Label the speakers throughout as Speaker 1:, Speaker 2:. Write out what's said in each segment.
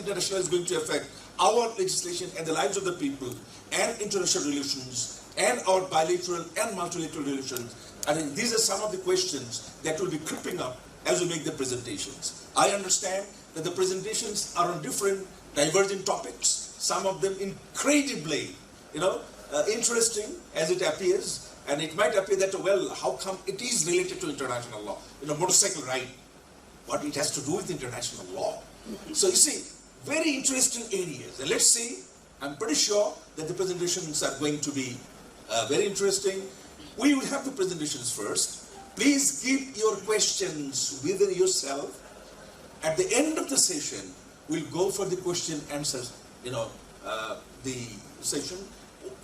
Speaker 1: international is going to affect our legislation and the lives of the people and international relations and our bilateral and multilateral relations. I think these are some of the questions that will be creeping up as we make the presentations. I understand that the presentations are on different divergent topics, some of them incredibly, interesting as it appears, and it might appear that, well, how come it is related to international law? Motorcycle ride, what it has to do with international law. So you see, very interesting areas. And let's see, I'm pretty sure that the presentations are going to be very interesting. We will have the presentations first. Please keep your questions within yourself. At the end of the session, we'll go for the question answers, the session,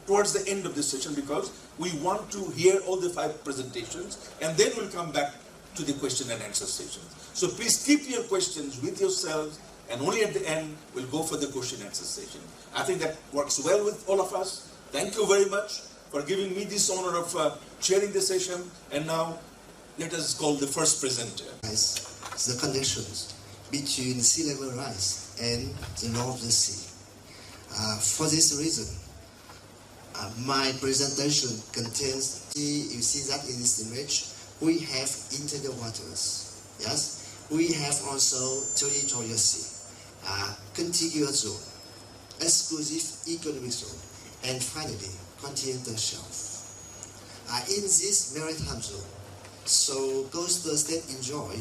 Speaker 1: towards the end of this session, because we want to hear all the 5 presentations, and then we'll come back to the question and answer session. So please keep your questions with yourselves, and only at the end, we'll go for the question and answer session. I think that works well with all of us. Thank you very much for giving me this honor of chairing the session. And now, let us call the first presenter.
Speaker 2: The connections between sea level rise and the law of the sea. For this reason, my presentation contains, you see that in this image, we have internal waters, yes? We have also territorial sea, contiguous zone, exclusive economic zone, and finally, continental shelf. In this maritime zone, so coastal states enjoy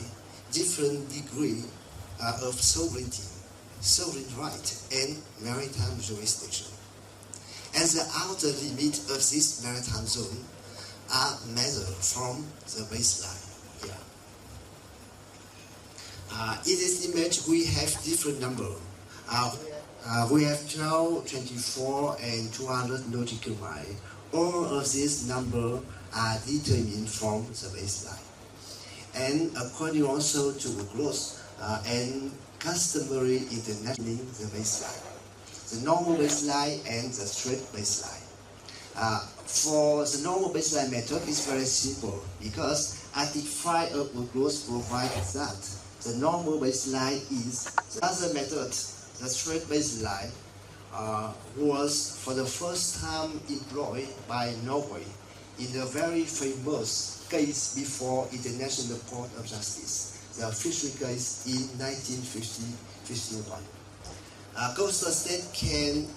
Speaker 2: different degree of sovereignty, sovereign right, and maritime jurisdiction. And the outer limit of this maritime zone are measured from the baseline here. In this image, we have different numbers. We have 12, 24, and 200 nautical miles. All of these numbers are determined from the baseline. And according also to the growth and customary internationally the baseline, the normal baseline and the straight baseline. For the normal baseline method, it's very simple because Article 5 of the growth provides that the normal baseline is the other method. The straight baseline was for the first time employed by Norway in a very famous case before International Court of Justice, the fishery case in 1951. Coastal state can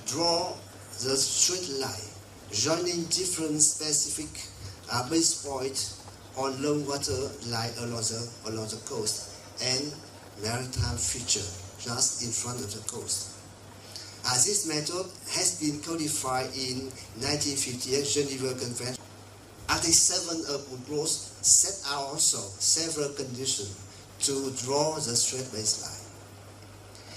Speaker 2: draw the straight line, joining different specific base points on low water line along the coast and maritime feature just in front of the coast. This method has been codified in 1958 Geneva Convention. Article 7 of UNCLOS set out also several conditions to draw the straight baseline.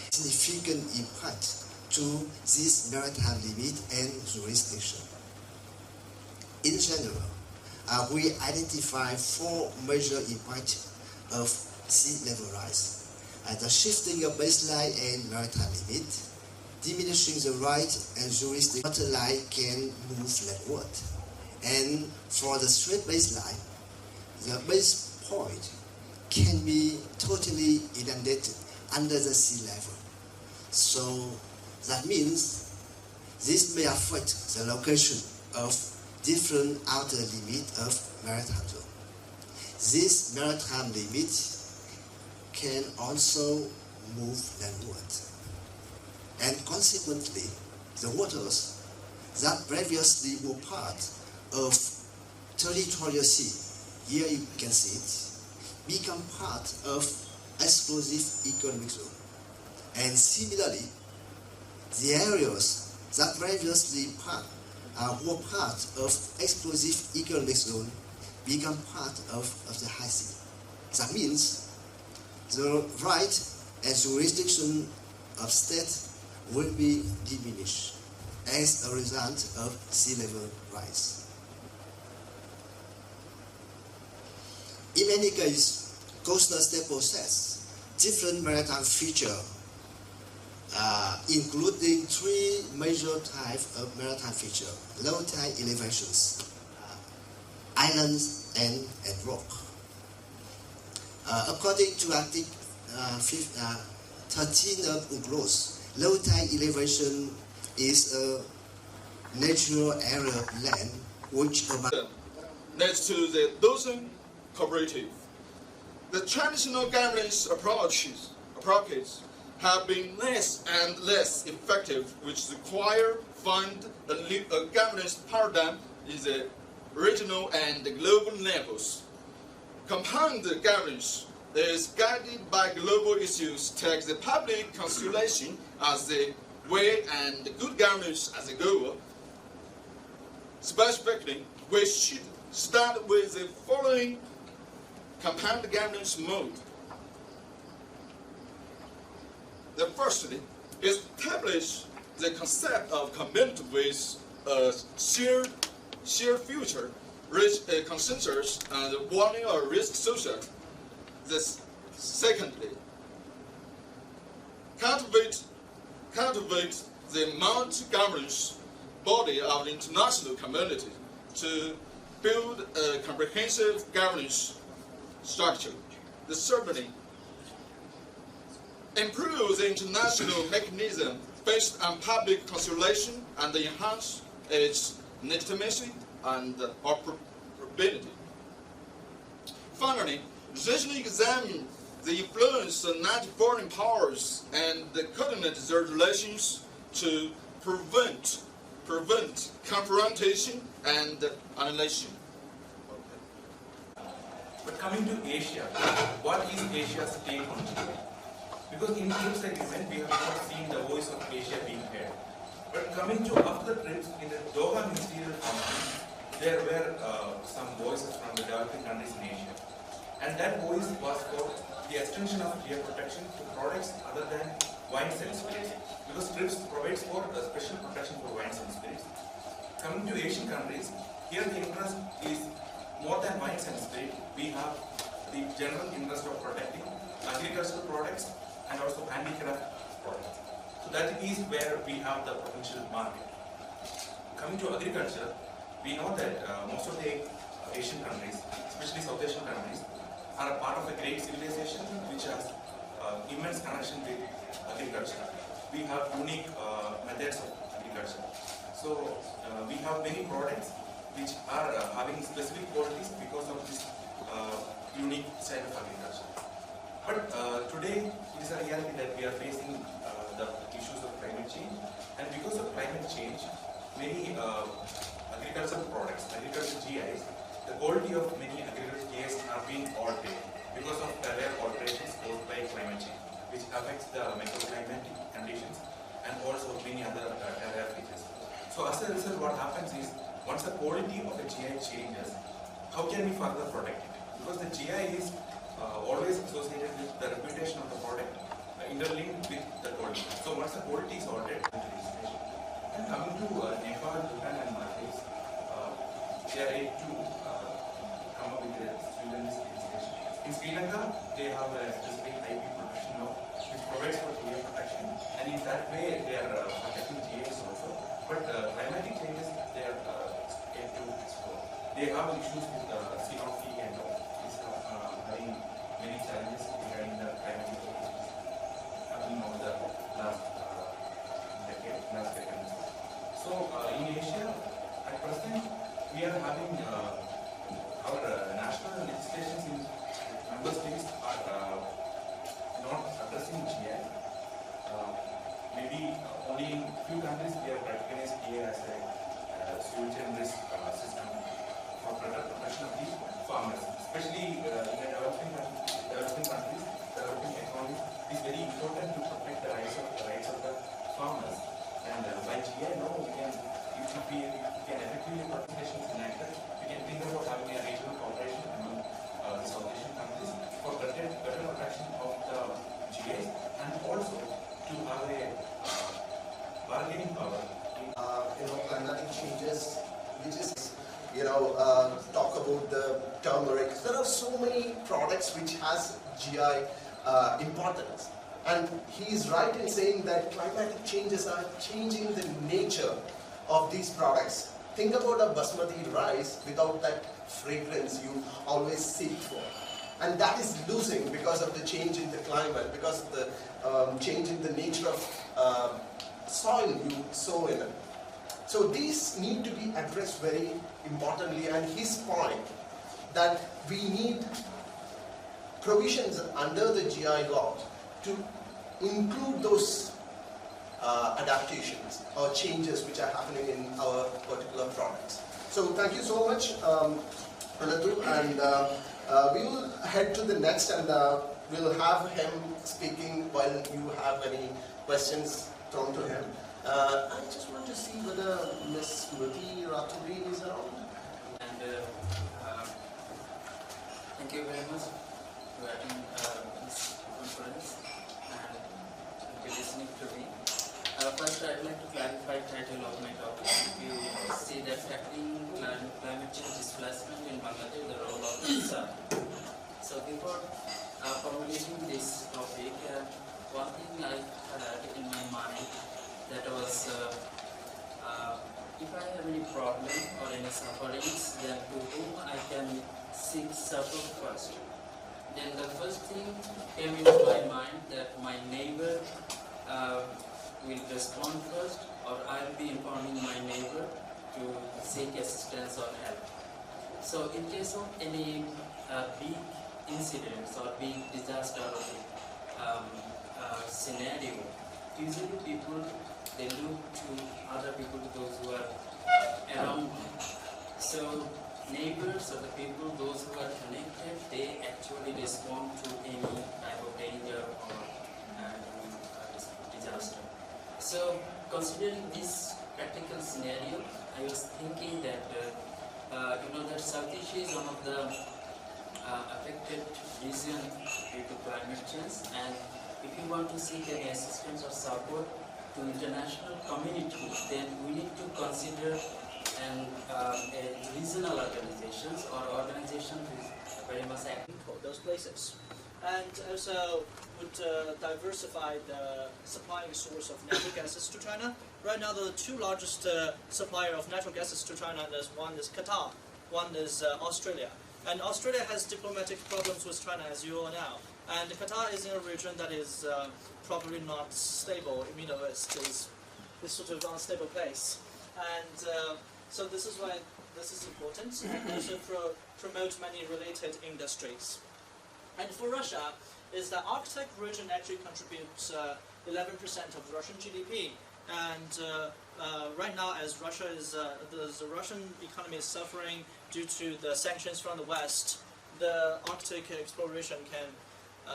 Speaker 2: Significant impact to this maritime limit and jurisdiction. In general, we identify 4 major impacts of sea level rise. The shifting of baseline and maritime limit, diminishing the right and jurisdiction, water line can move landward. And for the straight baseline, the base point can be totally inundated under the sea level. So that means this may affect the location of different outer limit of maritime zone. This maritime limit can also move landward. And consequently, the waters that previously were part of territorial sea, here you can see it, become part of exclusive economic zone. And similarly, the areas that previously were part of exclusive economic zone become part of the high sea. That means the right and jurisdiction of state will be diminished as a result of sea level rise. In any case, coastal state possess different maritime features, including 3 major types of maritime features: low tide elevations, islands, and rock. According to Article sustainable growth. Low tide elevation is a natural area of land which
Speaker 3: next to the dozen cooperative. The traditional governance approaches have been less and less effective, which require find a governance paradigm in the regional and global levels. Compound governance is guided by global issues, takes the public consultation as the way and good governance as a goal. Specifically, we should start with the following compound governance mode. The firstly, establish the concept of community with a shared future, reach a consensus and warning or risk social. Secondly, cultivate the multi-governance body of the international community to build a comprehensive governance structure. Thirdly, improve the international mechanism based on public consultation and enhance its legitimacy and operability. Finally, rationally examine the influence of non-foreign powers and coordinate their relations to prevent confrontation and annihilation.
Speaker 4: But coming to Asia, what is Asia's take on GI? Because in trips agreement, we have not seen the voice of Asia being heard. But coming to after the trips, in the Doha Ministerial Conference, there were some voices from the developing countries in Asia. And that voice was for the extension of GI protection to products other than wines and spirits. Because TRIPS provides for a special protection for wines and spirits. Coming to Asian countries, here the interest is more than wines and spirits. We have the general interest of protecting agricultural products and also handicraft products. So that is where we have the potential market. Coming to agriculture, we know that most of the Asian countries, especially South Asian countries, are a part of a great civilization which has immense connection with agriculture. We have unique methods of agriculture. So we have many products which are having specific qualities because of this unique style of agriculture. But today it is a reality that we are facing the issues of climate change, and because of climate change, many agricultural products, agricultural GIs, the quality of many agricultural GIs are being altered because of rare alterations caused by climate change, which affects the microclimatic conditions and also many other rare features. So as a result, what happens is, once the quality of a GI changes, how can we further protect it? Because the GI is always associated with the reputation of the product, interlinked with the quality. So once the quality is altered, and coming to Nepal, Bhutan and Maldives, they are able to come up with a students' legislation. In Sri Lanka, they have a specific IP protection law which provides for GI protection, and in that way they are protecting GIs also. But climatic changes, they are able to explore. They have issues with CO2 and having many challenges regarding the climatic changes happening over the last decade. So in Asia, at present, we are having our national legislations in member states are not addressing GI. Maybe only in few countries we have recognized GI as a sewage and risk system for protection of the farmers. Especially in the developing countries, developing economies, it is very important to protect the rights of the farmers. And by GI, no, we can effectively protect nations enacted. We can think about having a regional cooperation among the South Asian countries for better protection of the GIs, and also to have a bargaining power.
Speaker 5: Climatic changes, which is, talk about the turmeric. There are so many products which has GI importance. And he is right in saying that climatic changes are changing the nature of these products. Think about a basmati rice without that fragrance you always seek for. And that is losing because of the change in the climate, because of the change in the nature of soil you sow in it. So these need to be addressed very importantly, and his point that we need provisions under the GI law to include those adaptations or changes which are happening in our particular products. So thank you so much, Anatu, and we will head to the next, and we'll have him speaking while you have any questions thrown to him. I just want to see whether Ms. Smriti Raturi is around.
Speaker 6: And thank you very much for attending this conference and for listening to me. First, I'd like to clarify the title of my topic. You see that tackling climate change displacement in Bangladesh, the role of the sun. So before formulating this topic, one thing I had in my mind that was if I have any problem or any sufferings, then to whom I can seek support first. Then the first thing came into my mind that my neighbor will respond first, or I'll be informing my neighbor to seek assistance or help. So in case of any big incidents or big disaster or scenario, usually people, they look to other people, those who are around them. So neighbors or the people, those who are connected, they actually respond to any type of danger or disaster. So considering this practical scenario, I was thinking that that South Asia is one of the affected region due to climate change, and if you want to seek any assistance or support to international community, then we need to consider regional organizations or organizations very much active
Speaker 7: for those places, and also would diversify the supplying source of natural gases to China. Right now, the two largest supplier of natural gases to China, one is Qatar, one is Australia. And Australia has diplomatic problems with China, as you all know. And Qatar is in a region that is probably not stable. Middle East is this sort of unstable place. And so this is why this is important, and also promote many related industries. And for Russia, is the Arctic region actually contributes 11% of Russian GDP. And right now, as Russia is, the Russian economy is suffering due to the sanctions from the West, the Arctic exploration can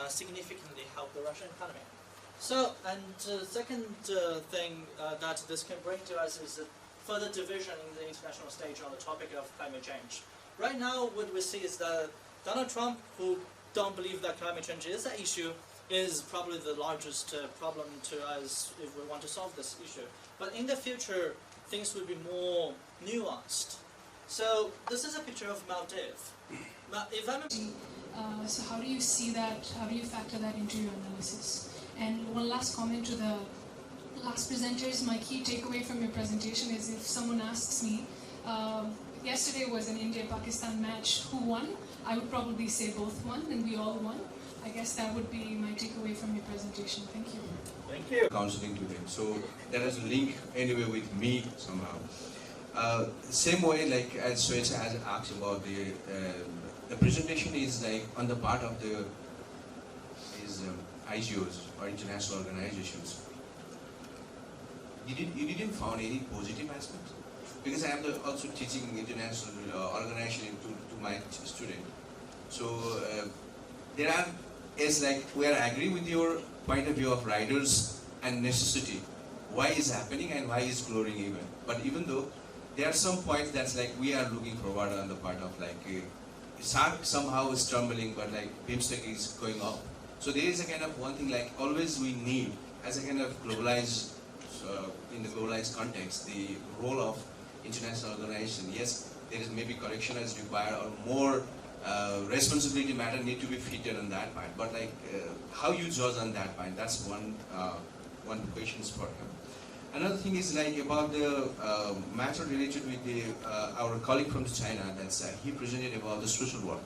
Speaker 7: significantly help the Russian economy. So, and second thing that this can bring to us is further division in the international stage on the topic of climate change. Right now, what we see is that Donald Trump, who don't believe that climate change is an issue, is probably the largest problem to us if we want to solve this issue. But in the future, things will be more nuanced. So this is a picture of Maldives. If I'm
Speaker 8: so how do you see that? How do you factor that into your analysis? And one last comment to the last presenters. My key takeaway from your presentation is, if someone asks me, yesterday was an India-Pakistan match, who won? I would probably say both won, and we all won. I guess that would be my takeaway from your presentation. Thank you.
Speaker 7: Thank you.
Speaker 9: Counseling to them. So there is a link anyway with me somehow. Same way, like as Sweta has asked about the presentation is like on the part of the IGOs or international organizations. You didn't find any positive aspects? Because I am also teaching international organization to my student. So there are, it's like we are agree with your point of view of riders and necessity. Why is happening and why is growing even. But even though there are some points that's like we are looking forward on the part of like SARC somehow is stumbling, but like BIMSTEC is going up. So there is a kind of one thing like always we need as a kind of globalized, in the globalized context, the role of international organization. Yes, there is maybe correction as required or more responsibility matter need to be fitted on that point. But like how you judge on that point, that's one question for him. Another thing is like about the matter related with the our colleague from China. That's he presented about the social work.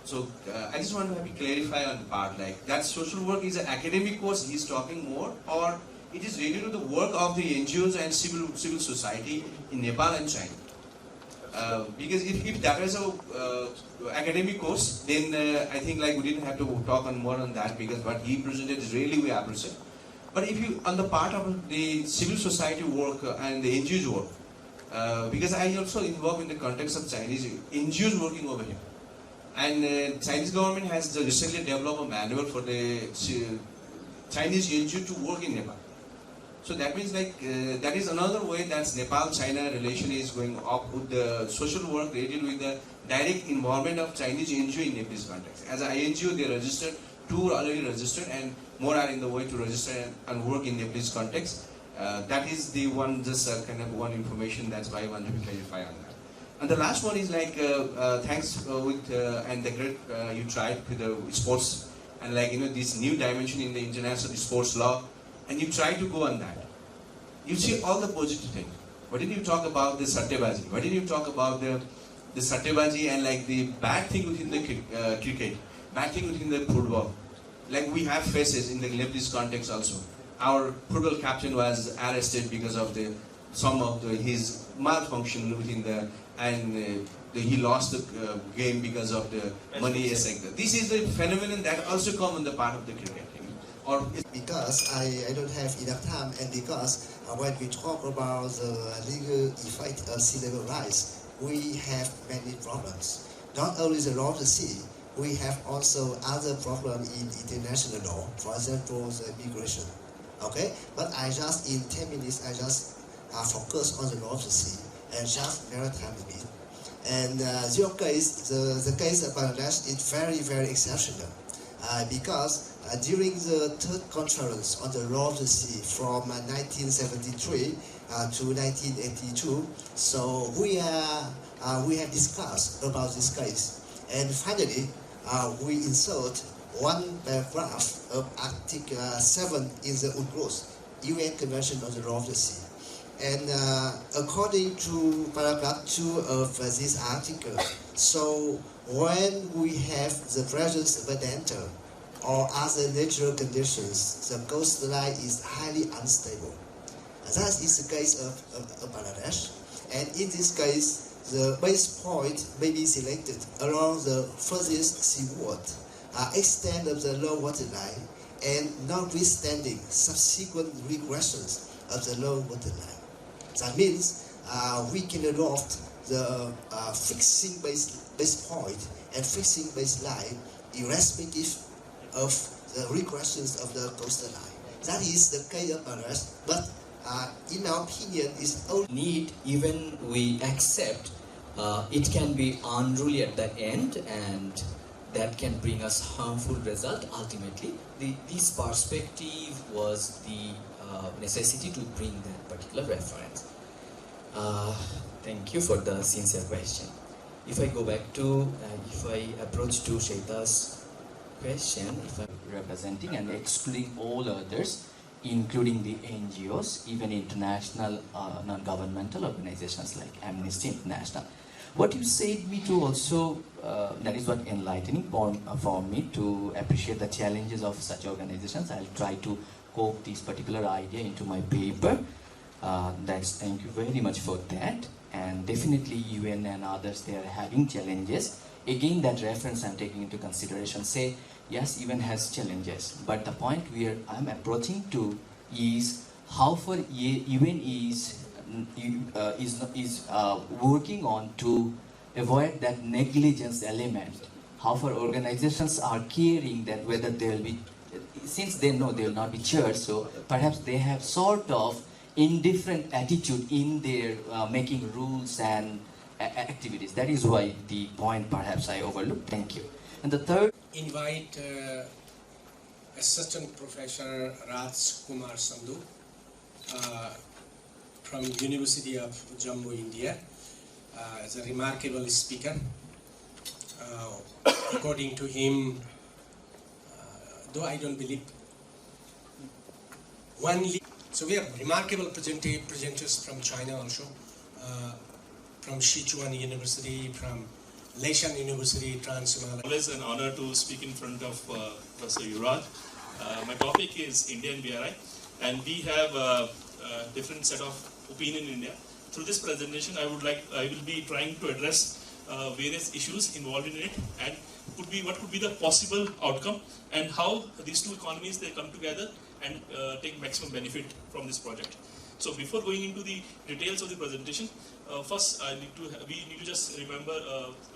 Speaker 9: So I just want to maybe clarify on the part, like that social work is an academic course he's talking more, or it is related to the work of the NGOs and civil society in Nepal and China. Because if that is a academic course, then I think like we didn't have to talk on more on that, because what he presented is really we appreciate. But if you on the part of the civil society work and the NGOs work, because I also involved in the context of Chinese NGOs working over here. And Chinese government has recently developed a manual for the Chinese NGO to work in Nepal. So that means like that is another way that Nepal-China relation is going up with the social work related with the direct involvement of Chinese NGO in Nepalese context. As an NGO, they registered, 2 are already registered, and more are in the way to register and work in Nepalese context. That is the one, just kind of one information. That's why I want to clarify on that. And the last one is like thanks with and the great you tried with the sports and like this new dimension in the international sports law, and you try to go on that. You see all the positive things. Why didn't you talk about the satyabaji? Why didn't you talk about the satyabaji and like the bad thing within the cricket, bad thing within the football? Like we have faces in the Nepalese context also. Our football captain was arrested because of some of his malfunction within the he lost the game because of the money sector. This is a phenomenon that also come on the part of the cricket. Or
Speaker 2: because I don't have enough time, and because when we talk about the legal effect of sea level rise, we have many problems. Not only the law of the sea, we have also other problems in international law, for example, the migration. Okay, but in 10 minutes, I just focus on the law of the sea and just maritime limit. And your case, the case of Bangladesh is very, very exceptional because during the third conference on the law of the sea from 1973 to 1982, so we have discussed about this case, and finally we insert one paragraph of Article 7 in the UNCLOS, UN Convention on the Law of the Sea. And according to paragraph 2 of this article, so when we have the presence of a danger or other natural conditions, the coastline is highly unstable. That is the case of Bangladesh. And in this case, the base point may be selected along the furthest seaward extent of the low water line, and notwithstanding subsequent regressions of the low water line. That means we can adopt the fixing base point and fixing baseline irrespective of the regressions of the coastal line. That is the case of Bangladesh, but in our opinion, is only
Speaker 10: need, even we accept it can be unruly at the end, and that can bring us harmful result ultimately. This perspective was the necessity to bring that particular reference. Thank you for the sincere question. If I go back to, if I approach to Sheta's question, if I'm representing and excluding all others, including the NGOs, even international non-governmental organizations like Amnesty International. What you said me to also, that is what enlightening for me to appreciate the challenges of such organizations. I'll try to cope this particular idea into my paper. Thank you very much for that. And definitely UN and others, they are having challenges. Again, that reference I'm taking into consideration, say, yes, UN has challenges, but the point where I'm approaching to is how far UN is working on to avoid that negligence element. How far organizations are caring that whether they will be, since they know they will not be charged, so perhaps they have sort of indifferent attitude in their making rules and activities. That is why the point perhaps I overlooked. Thank you. And the third,
Speaker 11: invite Assistant Professor Raj Kumar Sandhu from University of Jammu, India, as a remarkable speaker. According to him, though I don't believe, so we have remarkable presenters from China also, from Sichuan University, from Leshan University Trans-Himalaya.
Speaker 12: Always an honor to speak in front of Professor Yuvraj. My topic is India and BRI, and we have a different set of opinion in India. Through this presentation, I will be trying to address various issues involved in it, and what could be the possible outcome, and how these two economies they come together and take maximum benefit from this project. So before going into the details of the presentation, first we need to just remember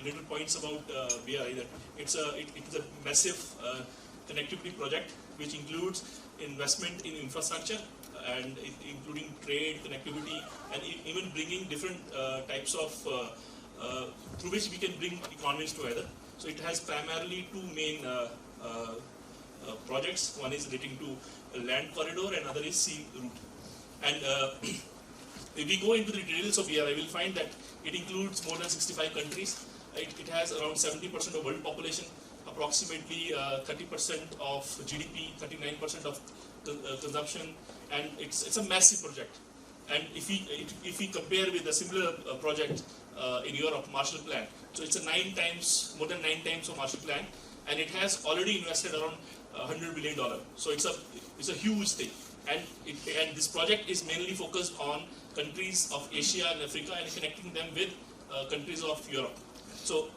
Speaker 12: little points about BRI. That it is a massive connectivity project which includes investment in infrastructure and including trade, connectivity, and even bringing different types of through which we can bring economies together. So it has primarily two main projects. One is relating to a land corridor and other is sea route. And if we go into the details of BRI, we will find that it includes more than 65 countries. It has around 70% of world population, approximately 30% of GDP, 39% of consumption, and it's a massive project. And if we compare with a similar project in Europe, Marshall Plan, so it's more than 9 times of Marshall Plan, and it has already invested around $100 billion. So it's a huge thing. And this project is mainly focused on countries of Asia and Africa and connecting them with countries of Europe. So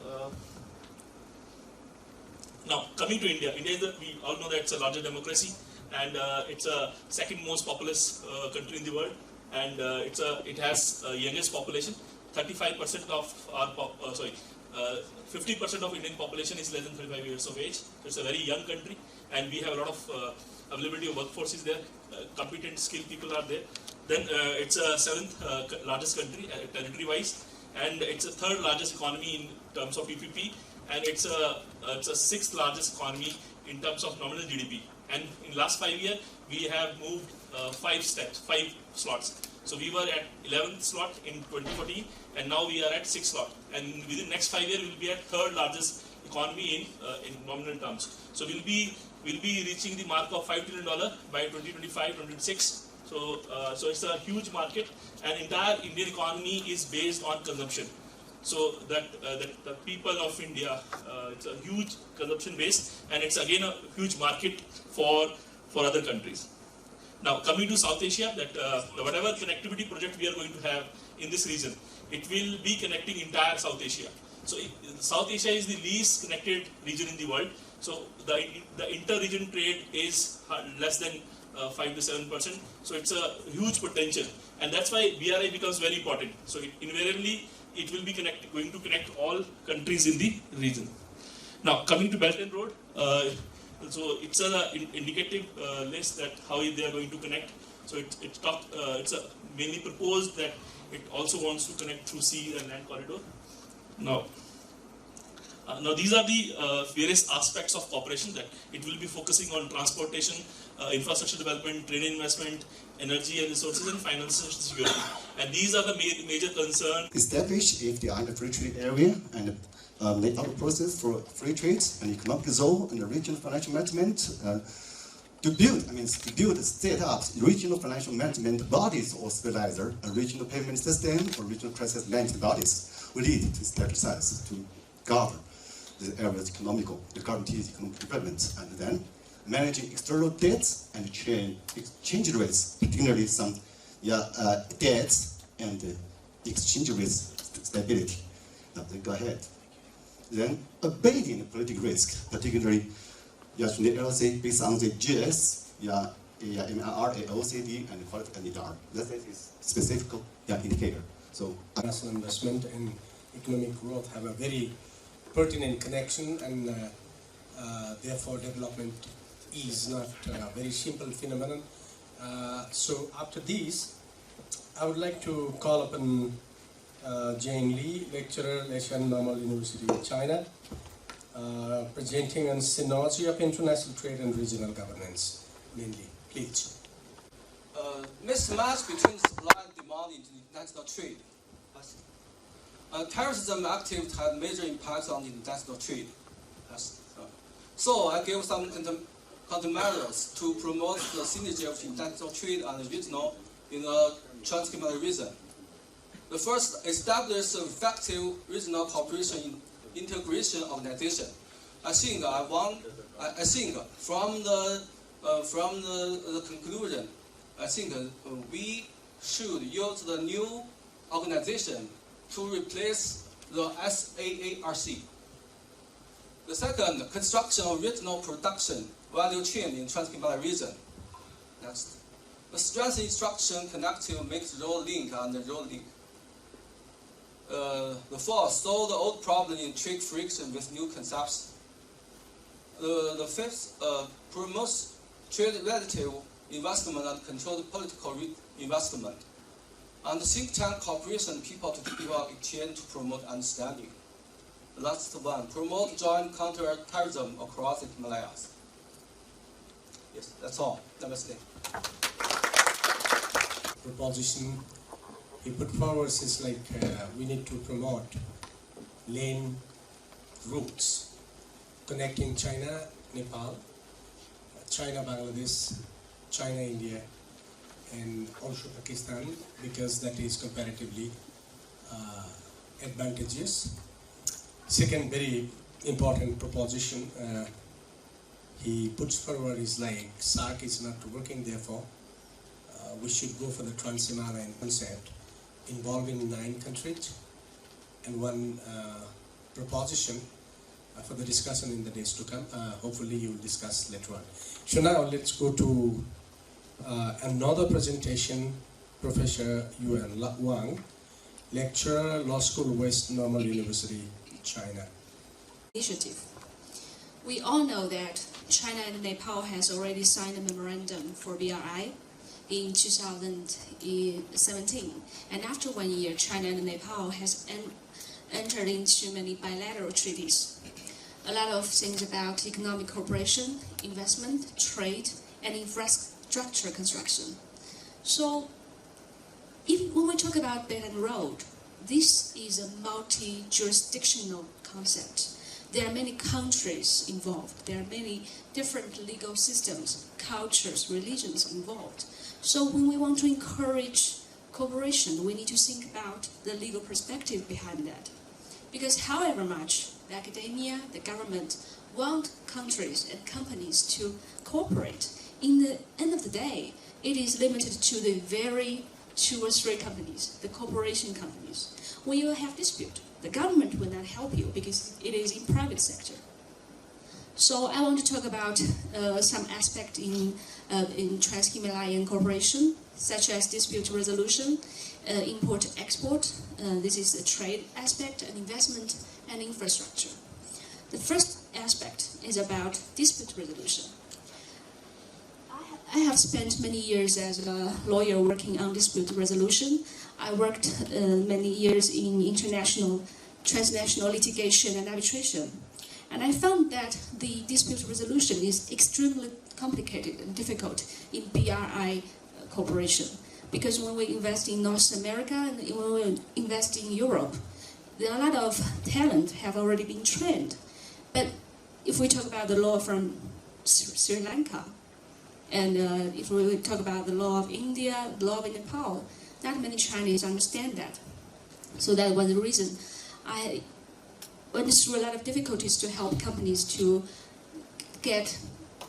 Speaker 12: now coming to India, we all know that it's a larger democracy, and it's a second most populous country in the world, and it has youngest population. 35% of our 50% of Indian population is less than 35 years of age. So it's a very young country, and we have a lot of availability of workforce is there. Competent, skilled people are there. Then it's a 7th largest country territory-wise, and it's a 3rd largest economy in terms of PPP, and it's a 6th largest economy in terms of nominal GDP. And in last 5 years, we have moved 5 slots. So we were at 11th slot in 2014, and now we are at 6th slot. And within next 5 years, we will be at 3rd largest economy in nominal terms. So we'll be reaching the mark of $5 trillion by 2025-26. So it's a huge market, and entire Indian economy is based on consumption. So that the people of India, it's a huge consumption base, and it's again a huge market for other countries. Now coming to South Asia, whatever connectivity project we are going to have in this region, it will be connecting entire South Asia. So South Asia is the least connected region in the world. So the inter-region trade is less than 5 to 7%. So it's a huge potential, and that's why BRI becomes very important. So invariably it will be going to connect all countries in the region. Now coming to Belt and Road, so it's an indicative list that how they are going to connect. So it's mainly proposed that it also wants to connect through sea and land corridor. Now these are the various aspects of cooperation that it will be focusing on: transportation, infrastructure development, trade investment, energy and resources, and financial security. And these are the major concerns.
Speaker 13: Established if they are in the free trade area and lay out a process for free trade and economic zone and the regional financial management to build set up regional financial management bodies or stabilizer, a regional payment system or regional crisis management bodies will lead to stabilize to govern the area's the guarantees economic development, and then managing external debts and exchange rates, particularly some debts and exchange rates stability. Now then go ahead. Then abating political risk, particularly from the LC based on the GS, MRR, OECD, and quality NER. That is specific indicator. So
Speaker 11: national investment and economic growth have a very pertinent connection, and therefore development is not a very simple phenomenon. So after this, I would like to call upon Jane Lee, lecturer, Asian Normal University of China, presenting on synergy of international trade and regional governance, mainly. Please.
Speaker 14: Mismatch between supply and demand in international trade. Terrorism activities had major impacts on international trade. So I gave some countermeasures to promote the synergy of international trade and regional in a trans-Himalayan region. The first, establish effective regional cooperation integration organization. I think from the conclusion, I think we should use the new organization to replace the SAARC. The second, construction of regional production value chain in Trans-Himalaya region. Next. The strength instruction connective makes road link and road link. The fourth, solve the old problem in trade friction with new concepts. The fifth, promotes trade relative investment and control political investment. And think tank cooperation people to people exchange to promote understanding. The last one, promote joint counter-terrorism across the Himalayas. Yes, that's all. Namaste.
Speaker 11: Proposition he put forward is like we need to promote lane routes connecting China, Nepal, China, Bangladesh, China, India, and also Pakistan, because that is comparatively advantageous. Second very important proposition he puts forward is like SAARC is not working, therefore we should go for the Trans-Himalayan concept involving 9 countries, and one proposition for the discussion in the days to come. Hopefully you will discuss later on. So now let's go to another presentation, Professor Yuan Wang, lecturer, Law School, West Normal University, China.
Speaker 15: Initiative. We all know that China and Nepal has already signed a memorandum for BRI in 2017, and after 1 year, China and Nepal has entered into many bilateral treaties. A lot of things about economic cooperation, investment, trade, and infrastructure construction. So, when we talk about Belt and Road, this is a multi-jurisdictional concept. There are many countries involved. There are many different legal systems, cultures, religions involved. So when we want to encourage cooperation, we need to think about the legal perspective behind that. Because however much the academia, the government want countries and companies to cooperate, in the end of the day, it is limited to the very 2 or 3 companies, the corporation companies. When you have dispute, the government will not help you because it is in private sector. So I want to talk about some aspect in Trans-Himalayan cooperation, such as dispute resolution, import-export. This is a trade aspect, and investment and infrastructure. The first aspect is about dispute resolution. I have spent many years as a lawyer working on dispute resolution. I worked many years in transnational litigation and arbitration. And I found that the dispute resolution is extremely complicated and difficult in BRI cooperation. Because when we invest in North America and when we invest in Europe, there are a lot of talent have already been trained. But if we talk about the law from Sri Lanka, and if we talk about the law of India, the law of Nepal, not many Chinese understand that. So that was the reason I went through a lot of difficulties to help companies to get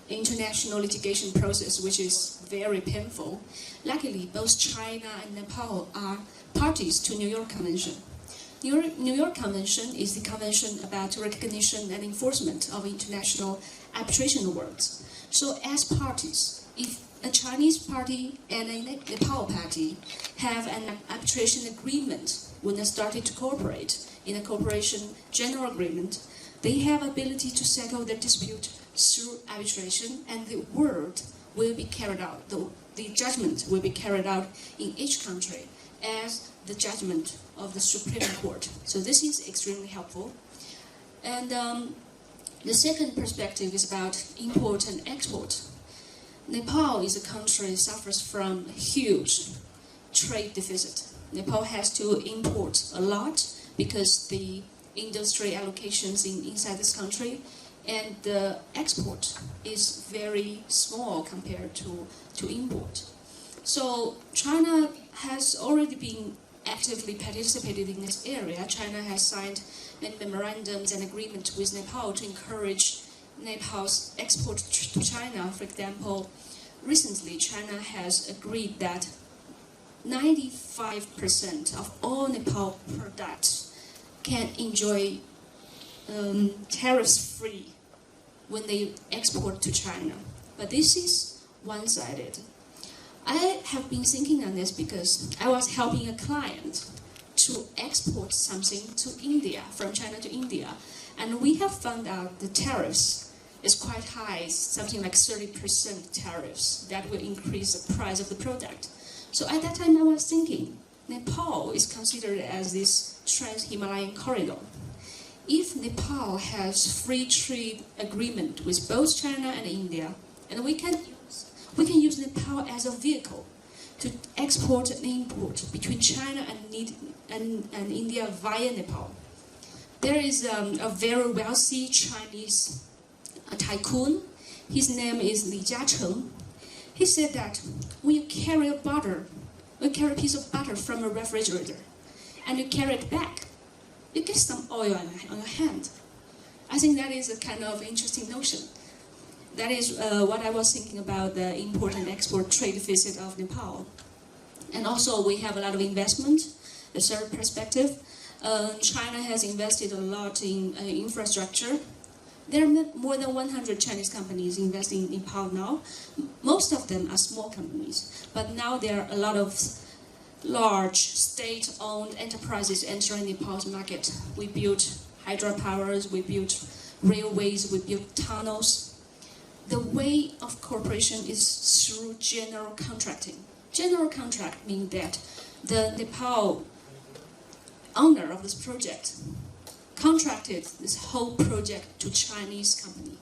Speaker 15: international litigation process, which is very painful. Luckily, both China and Nepal are parties to New York Convention. New York Convention is the convention about recognition and enforcement of international arbitration awards. So as parties, if a Chinese party and a Nepal party have an arbitration agreement when they started to cooperate in a cooperation general agreement, they have ability to settle their dispute through arbitration, and the word will be carried out, the judgment will be carried out in each country as the judgment of the Supreme Court. So this is extremely helpful. And the second perspective is about import and export. Nepal is a country that suffers from huge trade deficit. Nepal has to import a lot because the industry allocations inside this country, and the export is very small compared to import. So China has already been actively participated in this area. China has signed many memorandums and agreements with Nepal to encourage Nepal's export to China. For example, recently China has agreed that 95% of all Nepal products can enjoy tariffs-free when they export to China. But this is one-sided. I have been thinking on this because I was helping a client to export something to India, from China to India, and we have found out the tariffs is quite high, something like 30% tariffs. That will increase the price of the product. So at that time I was thinking, Nepal is considered as this trans-Himalayan corridor. If Nepal has free trade agreement with both China and India, and we can use Nepal as a vehicle to export and import between China and India via Nepal. There is a very wealthy Chinese tycoon. His name is Li Jiacheng. He said that when you carry a piece of butter from a refrigerator, and you carry it back, you get some oil on your hand. I think that is a kind of interesting notion. That is what I was thinking about the import and export trade deficit of Nepal. And also we have a lot of investment. The third perspective, China has invested a lot in infrastructure. There are more than 100 Chinese companies investing in Nepal now. Most of them are small companies, but now there are a lot of large state-owned enterprises entering Nepal's market. We built hydropowers, we built railways, we built tunnels. The way of cooperation is through general contracting. General contract means that the Nepal owner of this project contracted this whole project to Chinese company.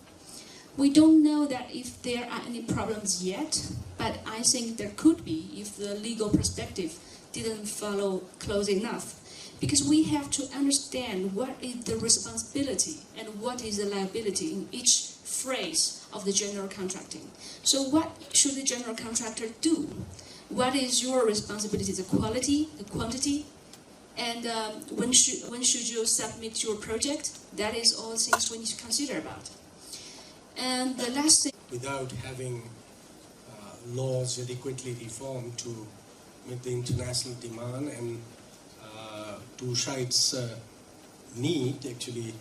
Speaker 15: We don't know that if there are any problems yet, but I think there could be if the legal perspective didn't follow close enough. Because we have to understand what is the responsibility and what is the liability in each phrase of the general contracting. So what should the general contractor do? What is your responsibility, the quality, the quantity, and when should you submit your project? That is all things we need to consider about. And the last thing,
Speaker 11: without having laws adequately reformed to meet the international demand and to Shites' need, actually,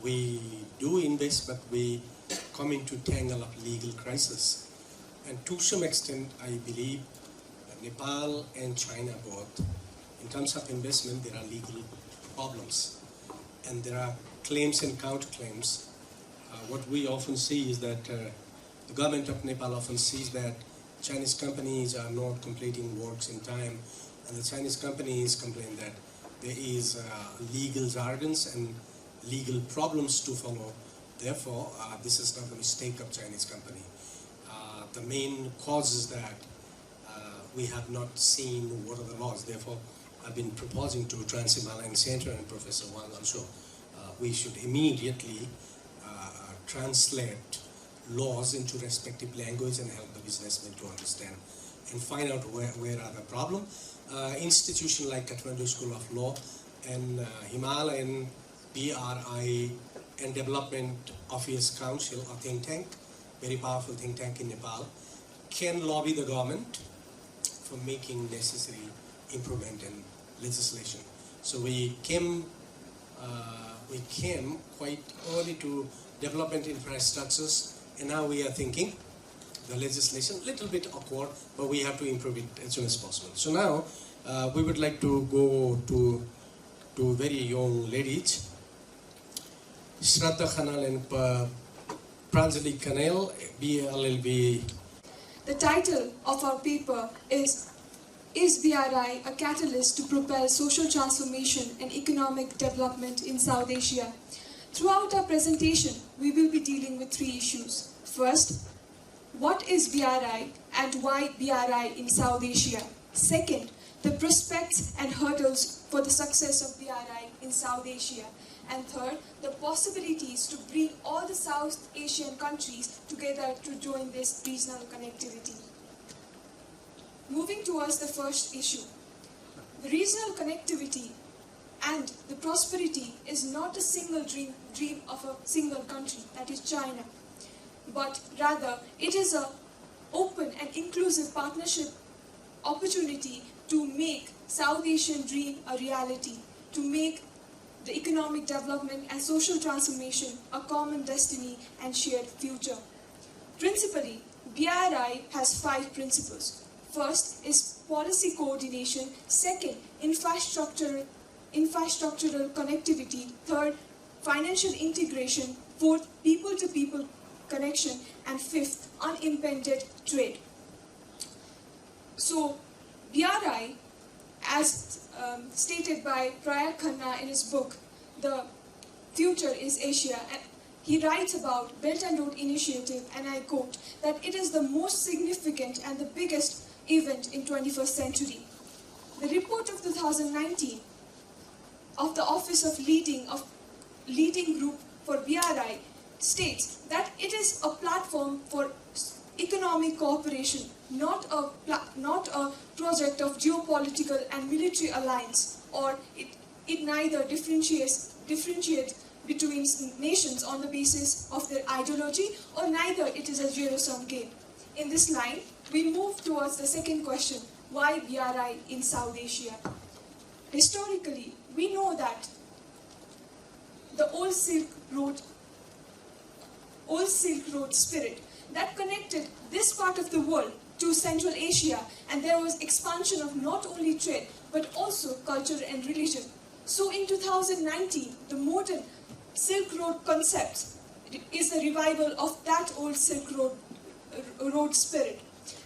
Speaker 11: we do invest, but we come into tangle of legal crisis. And to some extent, I believe Nepal and China both, in terms of investment, there are legal problems. And there are claims and counterclaims. What we often see is that the government of Nepal often sees that Chinese companies are not completing works in time, and the Chinese companies complain that there is legal jargons and legal problems to follow. Therefore, this is not a mistake of Chinese company. The main cause is that we have not seen what are the laws. Therefore, I've been proposing to Trans-Himalayan Center and Professor Wang also, we should immediately translate laws into respective language and help the businessmen to understand and find out where are the problems. Institution like Kathmandu School of Law and Himalayan BRI and Development Office Council, a think tank, very powerful think tank in Nepal, can lobby the government for making necessary improvement in legislation. So we came quite early to development infrastructures, and now we are thinking the legislation, little bit awkward, but we have to improve it as soon as possible. So now we would like to go to very young ladies, Shraddha Khanal and Pranjali Kanel, BLLB.
Speaker 16: The title of our paper is BRI a catalyst to propel social transformation and economic development in South Asia? Throughout our presentation, we will be dealing with three issues. First, what is BRI and why BRI in South Asia? Second, the prospects and hurdles for the success of BRI in South Asia. And third, the possibilities to bring all the South Asian countries together to join this regional connectivity. Moving towards the first issue, The regional connectivity and the prosperity is not a single dream of a single country, that is China, but rather it is an open and inclusive partnership opportunity to make South Asian dream a reality, to make the economic development and social transformation a common destiny and shared future. Principally, BRI has 5 principles. First is policy coordination. Second, infrastructural connectivity. Third, financial integration. Fourth, people-to-people connection. And fifth, unimpeded trade. So, BRI, as stated by Prayag Khanna in his book, The Future is Asia, and he writes about Belt and Road Initiative, and I quote, that it is the most significant and the biggest event in 21st century. The report of 2019 of the Office of Leading Group for BRI states that it is a platform for economic cooperation, not a project of geopolitical and military alliance, or it neither differentiates between nations on the basis of their ideology, or neither it is a zero-sum game. In this line, we move towards the second question: why BRI in South Asia? Historically, we know that the old Silk Road spirit that connected this part of the world to Central Asia, and there was expansion of not only trade but also culture and religion. So in 2019, the modern Silk Road concept is the revival of that old Silk Road spirit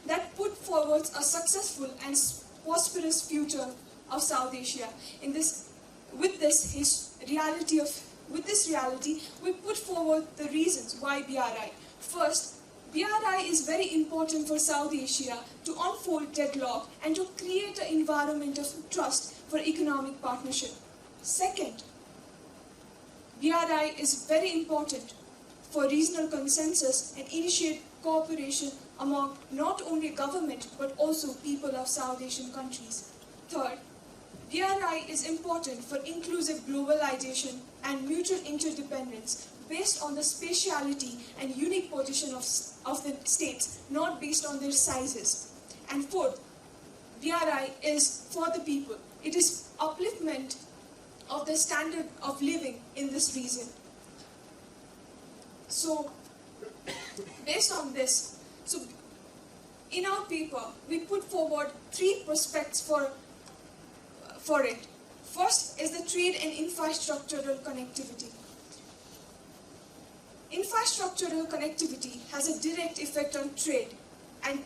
Speaker 16: that put forward a successful and prosperous future of South Asia. With this reality, we put forward the reasons why BRI. First, BRI is very important for South Asia to unfold deadlock and to create an environment of trust for economic partnership. Second, BRI is very important for regional consensus and initiate cooperation among not only government but also people of South Asian countries. Third, BRI is important for inclusive globalization and mutual interdependence based on the spatiality and unique position of the states, not based on their sizes. And fourth, BRI is for the people. It is upliftment of the standard of living in this region. So, based on this, in our paper, we put forward 3 prospects for it. First is the trade and infrastructural connectivity. Infrastructural connectivity has a direct effect on trade and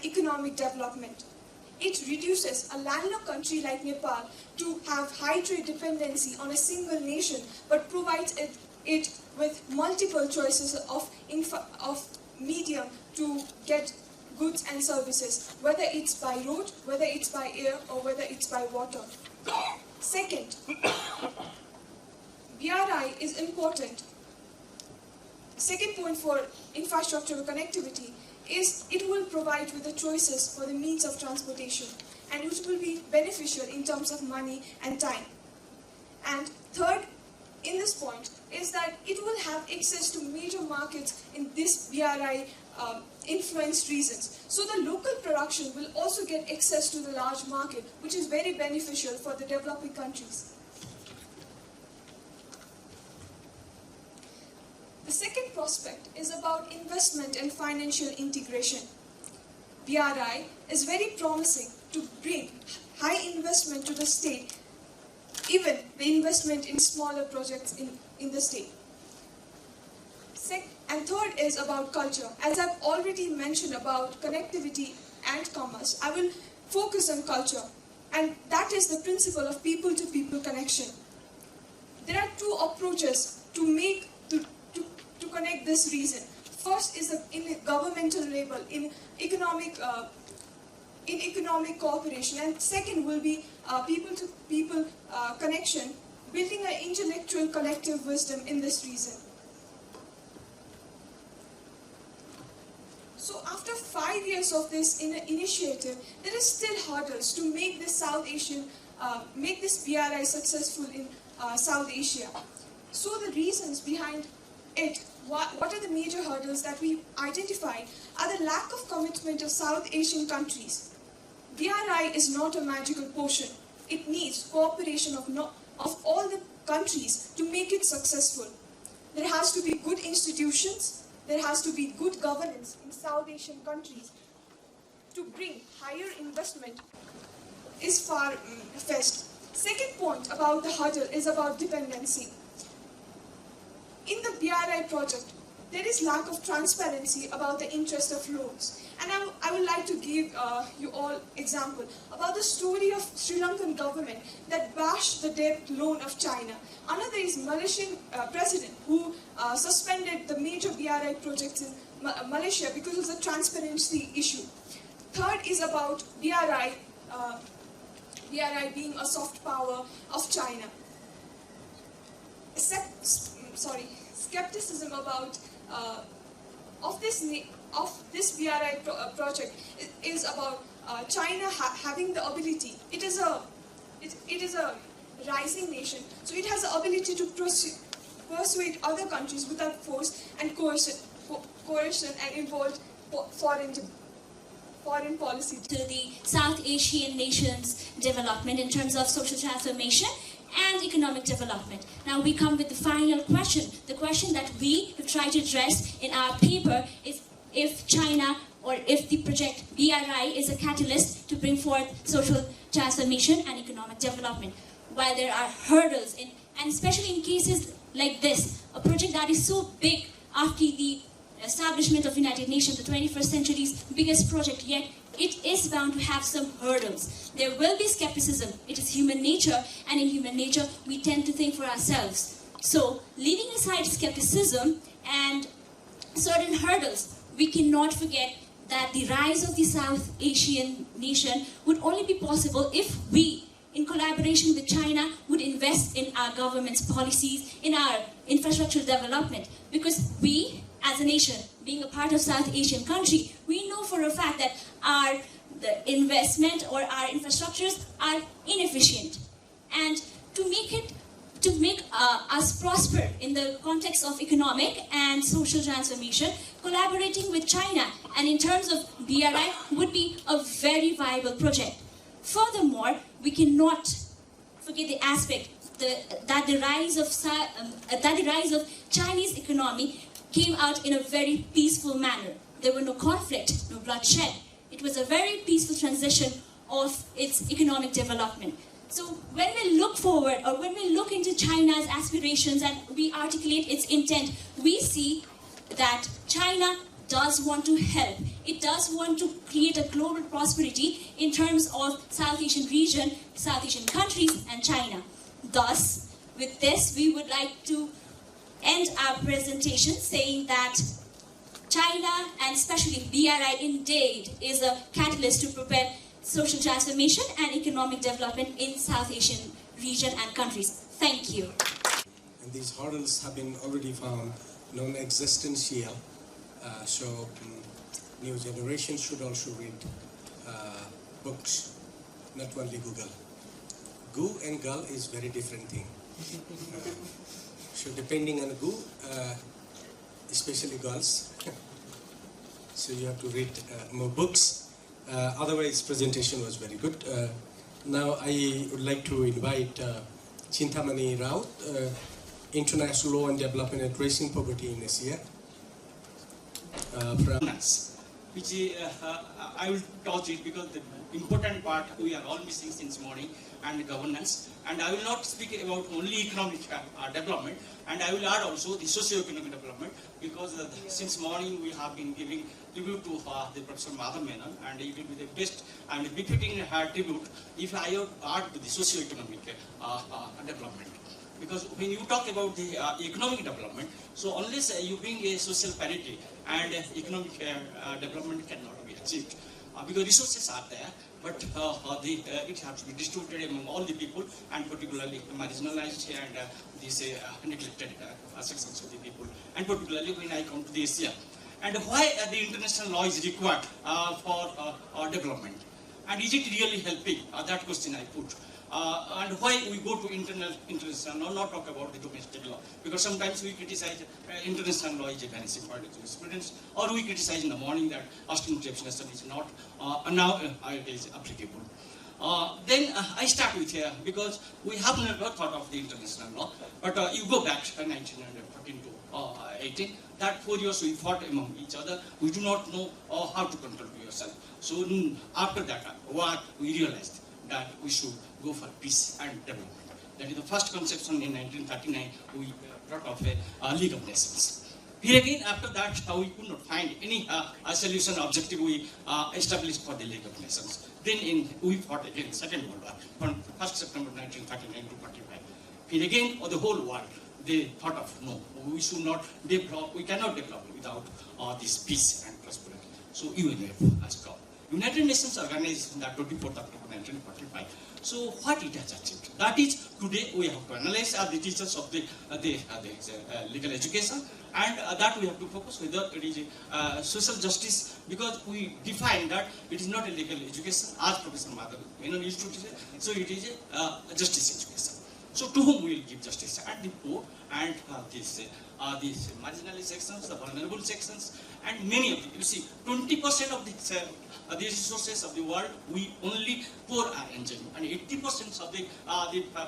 Speaker 16: economic development. It reduces a landlocked country like Nepal to have high trade dependency on a single nation, but provides it with multiple choices of medium to get goods and services, whether it's by road, whether it's by air, or whether it's by water. Second, BRI is important. Second point for infrastructural connectivity is it will provide with the choices for the means of transportation, and it will be beneficial in terms of money and time. And third, in this point, is that it will have access to major markets in this BRI influenced regions. So the local production will also get access to the large market, which is very beneficial for the developing countries. The second prospect is about investment and financial integration. BRI is very promising to bring high investment to the state, even the investment in smaller projects in the state. And third is about culture. As I've already mentioned about connectivity and commerce, I will focus on culture, and that is the principle of people-to-people connection. There are 2 approaches to connect this region. First is in governmental level, in economic cooperation, and second will be people-to-people connection, building an intellectual collective wisdom in this region. So after 5 years of this initiative, there is still hurdles to make this make this BRI successful in South Asia. So the reasons behind it, what are the major hurdles that we identified, are the lack of commitment of South Asian countries. BRI is not a magical potion. It needs cooperation of all the countries to make it successful. There has to be good institutions, there has to be good governance in South Asian countries to bring higher investment is far-fetched. Second point about the hurdle is about dependency. In the BRI project, there is lack of transparency about the interest of loans. And I would like to give you all example about the story of Sri Lankan government that bashed the debt loan of China. Another is Malaysian president who suspended the major BRI projects in Malaysia because of the transparency issue. Third is about BRI being a soft power of China. Skepticism about of this BRI project is about China having the ability. It is a rising nation, so it has the ability to persuade other countries without force and coercion and involve foreign policy.
Speaker 15: To the South Asian nations' development in terms of social transformation and economic development. Now we come with the final question. The question that we have tried to address in our paper is if China or if the project BRI is a catalyst to bring forth social transformation and economic development. While there are hurdles, and especially in cases like this, a project that is so big after the establishment of United Nations, the 21st century's biggest project, yet it is bound to have some hurdles. There will be skepticism. It is human nature, and in human nature, we tend to think for ourselves. So, leaving aside skepticism and certain hurdles, we cannot forget that the rise of the South Asian nation would only be possible if we, in collaboration with China, would invest in our government's policies, in our infrastructure development. Because we, as a nation, being a part of South Asian country, we know for a fact that the investment or our infrastructures are inefficient. And to make us prosper in the context of economic and social transformation, collaborating with China and in terms of BRI would be a very viable project. Furthermore, we cannot forget the aspect that the rise of Chinese economy came out in a very peaceful manner. There were no conflict, no bloodshed. It was a very peaceful transition of its economic development. So when we look forward, or when we look into China's aspirations and we articulate its intent, we see that China does want to help. It does want to create a global prosperity in terms of South Asian region, South Asian countries, and China. Thus, with this, we would like to end our presentation saying that China, and especially BRI, indeed is a catalyst to prepare social transformation and economic development in South Asian region and countries. Thank you.
Speaker 11: And these hurdles have been already found non-existential. So new generation should also read books, not only Google. Goo and Gull is very different thing. So depending on Goo, especially girls, so you have to read more books. Otherwise, presentation was very good. Now I would like to invite Chintamani Raut, International Law and Development Addressing Poverty in Asia.
Speaker 17: Which I will touch it because the important part we are all missing since morning, and governance. And I will not speak about only economic development, and I will add also the socio-economic development, because since morning we have been giving tribute to the Professor Madhav Menon, and it will be the best and befitting tribute if I add to the socio-economic development. Because when you talk about the economic development, so unless you bring a social parity, and economic development cannot be achieved. Because resources are there, but it has to be distributed among all the people, and particularly marginalized and these neglected sections of the people. And particularly when I come to the Asia, and why the international law is required for development. And is it really helping? That question I put. And why we go to international law, not talk about the domestic law, because sometimes we criticize international law is a vanishing point of jurisprudence, or we criticize in the morning that ostentation is not now it is applicable. Then I start with here because we have never thought of the international law, but you go back to 1914 to 18. That 4 years we fought among each other. We do not know how to control yourself. So after that war, we realized that we should go for peace and development. That is the first conception in 1939 we brought of a League of Nations. Here again, after that, we could not find any solution objective we established for the League of Nations. Then we fought again Second World War from 1st September 1939 to 45. Here again, the whole world, they thought of no, we should not develop, we cannot develop without this peace and prosperity. So UNF has come. United Nations organized in that 24th October 1945. So what it has achieved? That is, today we have to analyze the teachers of the legal education, and that we have to focus whether it is social justice, because we define that it is not a legal education, as Professor Madhav used to say, so it is a justice education. So to whom we will give justice? At the poor and these marginalized sections, the vulnerable sections, and many of them. You see, 20% of the resources of the world, we only poor are enjoying, and 80% of the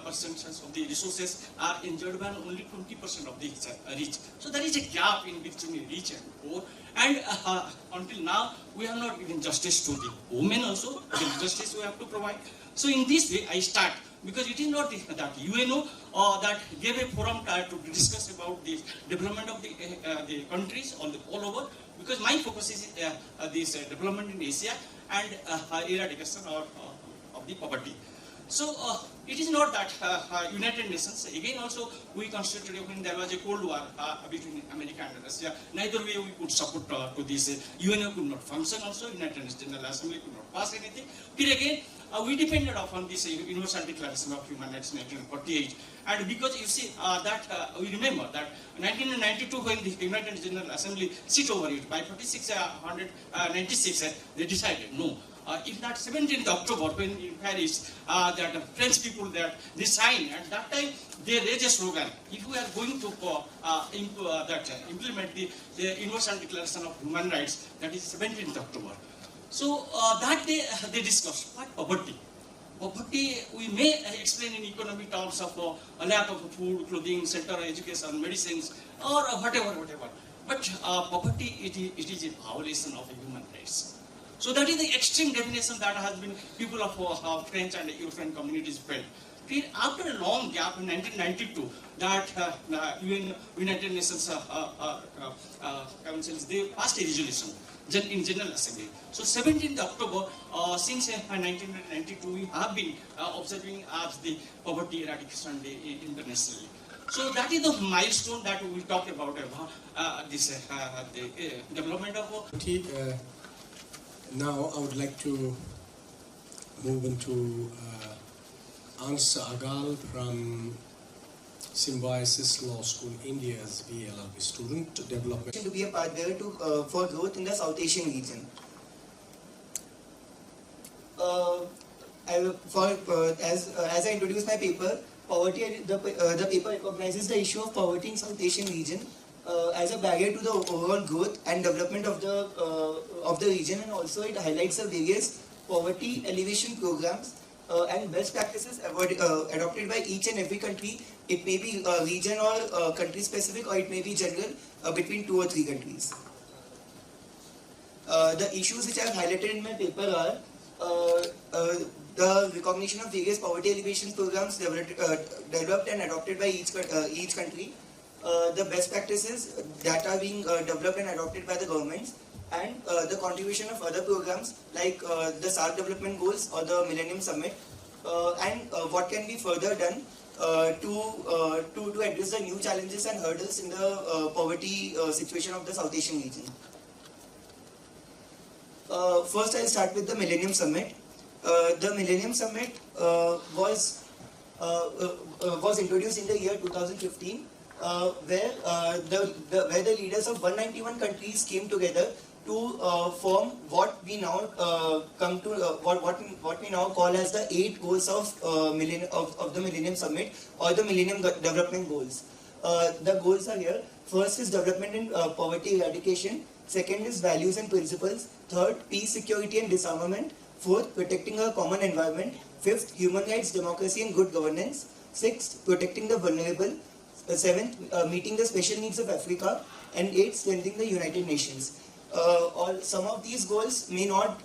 Speaker 17: percentages of the resources are enjoyed by only 20% of the rich. So there is a gap in between rich and poor, and until now we have not given justice to the women also. Justice we have to provide. So in this way, I start. Because it is not that UNO that gave a forum to discuss about the development of the countries all over. Because my focus is this development in Asia and eradication of the poverty. So it is not that United Nations, again also we constituted when there was a Cold War between America and Russia, neither way we could support to this. UNO could not function also, United Nations General Assembly could not pass anything. Here again, we depended upon this Universal Declaration of Human Rights in 1948, and because you see that we remember that 1992 when the United Nations General Assembly sit over it by 4696 they decided no. In that 17th October when in Paris that French people that they signed, at that time they raised a slogan: if we are going to implement the Universal Declaration of Human Rights, that is 17th October. So that day they discussed what poverty. Poverty we may explain in economic terms of a lack of food, clothing, shelter, education, medicines, or whatever. But poverty it is a violation of human rights. So that is the extreme definition that has been people of French and European communities felt. After a long gap in 1992, that United Nations councils they passed a resolution in General Assembly. So 17th October, since 1992, we have been observing as the Poverty Eradication Day internationally. So that is the milestone that we talk about this the development of
Speaker 11: poverty. Now I would like to move into Ans Agal from Symbiosis Law School, India's AALP student development.
Speaker 18: To be a partner for growth in the South Asian region. As I introduce my paper, poverty. The paper recognizes the issue of poverty in South Asian region as a barrier to the overall growth and development of the region, and also it highlights the various poverty alleviation programs and best practices adopted by each and every country. It may be region or country specific, or it may be general between 2 or 3 countries. The issues which I have highlighted in my paper are the recognition of various poverty alleviation programs developed and adopted by each country, the best practices that are being developed and adopted by the governments, and the contribution of other programs like the SARC Development Goals or the Millennium Summit, and what can be further done to address the new challenges and hurdles in the poverty situation of the South Asian region. First, I'll start with the Millennium Summit. The Millennium Summit was introduced in the year 2015 where the leaders of 191 countries came together to form what we now what we now call as the 8 goals of the Millennium Summit, or the Millennium Development Goals. The goals are here. First is development and poverty eradication. Second is values and principles. Third, peace, security and disarmament. Fourth, protecting a common environment. Fifth, human rights, democracy and good governance. Sixth, protecting the vulnerable. Seventh, meeting the special needs of Africa. And eighth, strengthening the United Nations. Some of these goals may not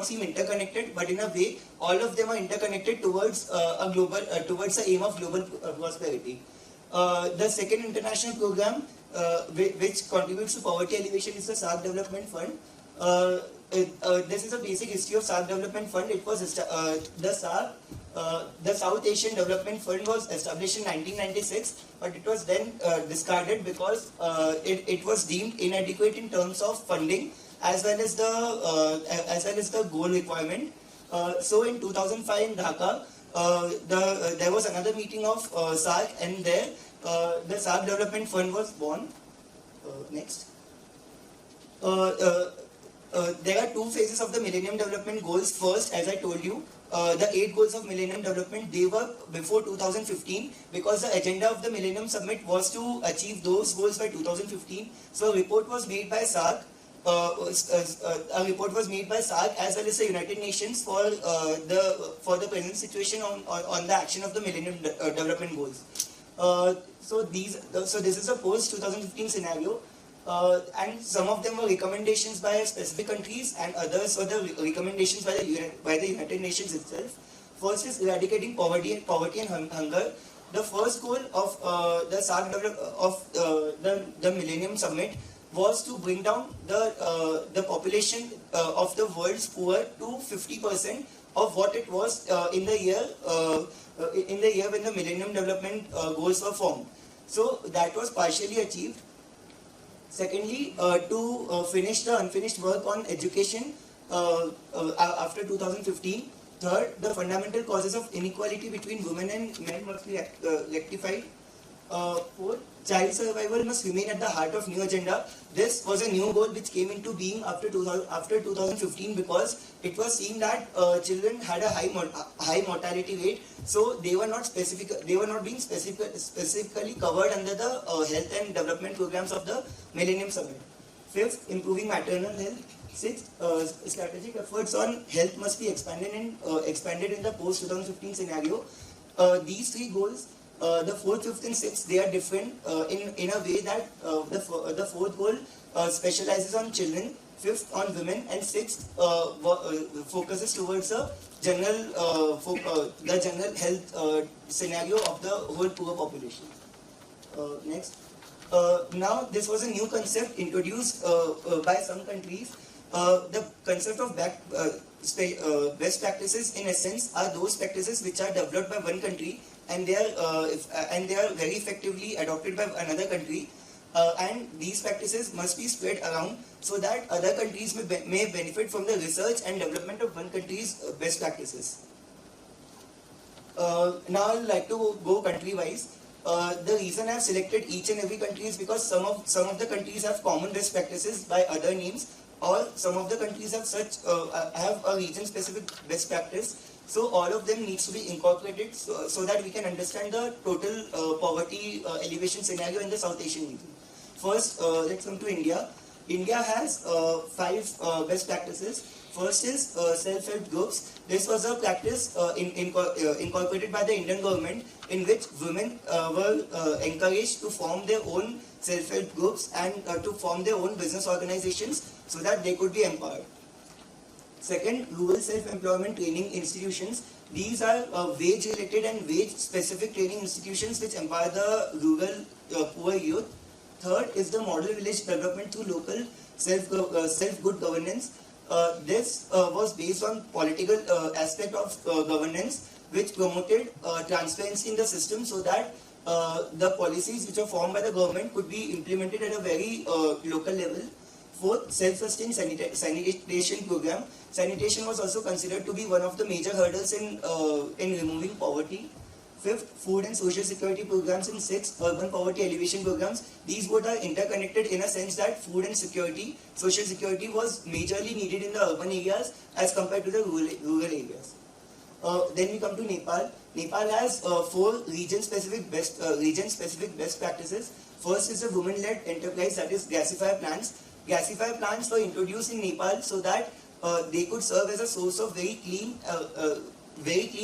Speaker 18: seem interconnected, but in a way, all of them are interconnected towards towards the aim of global prosperity. The second international program, which contributes to poverty alleviation, is the SAARC Development Fund. This is a basic history of SAARC Development Fund. It was the South Asian Development Fund was established in 1996, but it was then discarded because it was deemed inadequate in terms of funding as well as the goal requirement. So in 2005 in Dhaka, there was another meeting of SAARC, and there the SAARC Development Fund was born. Next. There are 2 phases of the Millennium Development Goals. First, as I told you, the 8 goals of Millennium Development, they were before 2015, because the agenda of the Millennium Summit was to achieve those goals by 2015. So a report was made by SAARC. As well as the United Nations for the present situation on the action of the Millennium Development Goals. So this is a post 2015 scenario. And some of them were recommendations by specific countries, and others were the recommendations by the United Nations itself. First is eradicating poverty and hunger. The first goal of the SAARC the Millennium Summit was to bring down the population of the world's poor to 50% of what it was in the year when the Millennium Development Goals were formed. So that was partially achieved. Secondly, to finish the unfinished work on education after 2015. Third, the fundamental causes of inequality between women and men must be rectified. Fourth, child survival must remain at the heart of new agenda. This was a new goal which came into being after 2015, because it was seen that children had a high mortality rate, so they were not being specifically covered under the health and development programs of the Millennium Summit. Fifth, improving maternal health. Sixth, strategic efforts on health must be expanded in the post-2015 scenario. These 3 goals, the 4th, 5th and 6th, they are different in a way that the 4th goal specializes on children, 5th on women, and 6th focuses towards the general health scenario of the whole poor population. Next. Now, this was a new concept introduced by some countries. The concept of best practices, in essence, are those practices which are developed by one country, and they are very effectively adopted by another country, and these practices must be spread around so that other countries may benefit from the research and development of one country's best practices. Now I would like to go country-wise. The reason I have selected each and every country is because some of the countries have common best practices by other names, or some of the countries have a region-specific best practice. So all of them needs to be incorporated so that we can understand the total poverty elevation scenario in the South Asian region. First, let's come to India. India has 5 best practices. First is self-help groups. This was a practice incorporated by the Indian government, in which women were encouraged to form their own self-help groups and to form their own business organizations so that they could be empowered. Second, rural self-employment training institutions. These are wage-related and wage-specific training institutions which empower the rural poor youth. Third is the model village development through local self-good governance. This was based on political aspect of governance, which promoted transparency in the system so that the policies which are formed by the government could be implemented at a very local level. Fourth, self-sustained sanitation program. Sanitation was also considered to be one of the major hurdles in removing poverty. Fifth, food and social security programs. And sixth, urban poverty alleviation programs. These both are interconnected in a sense that food and security, social security was majorly needed in the urban areas as compared to the rural areas. Then we come to Nepal. Nepal has 4 region-specific best practices. First is a women-led enterprise, that is gasifier plants. Gasifier plants were introduced in Nepal so that they could serve as a source of very clean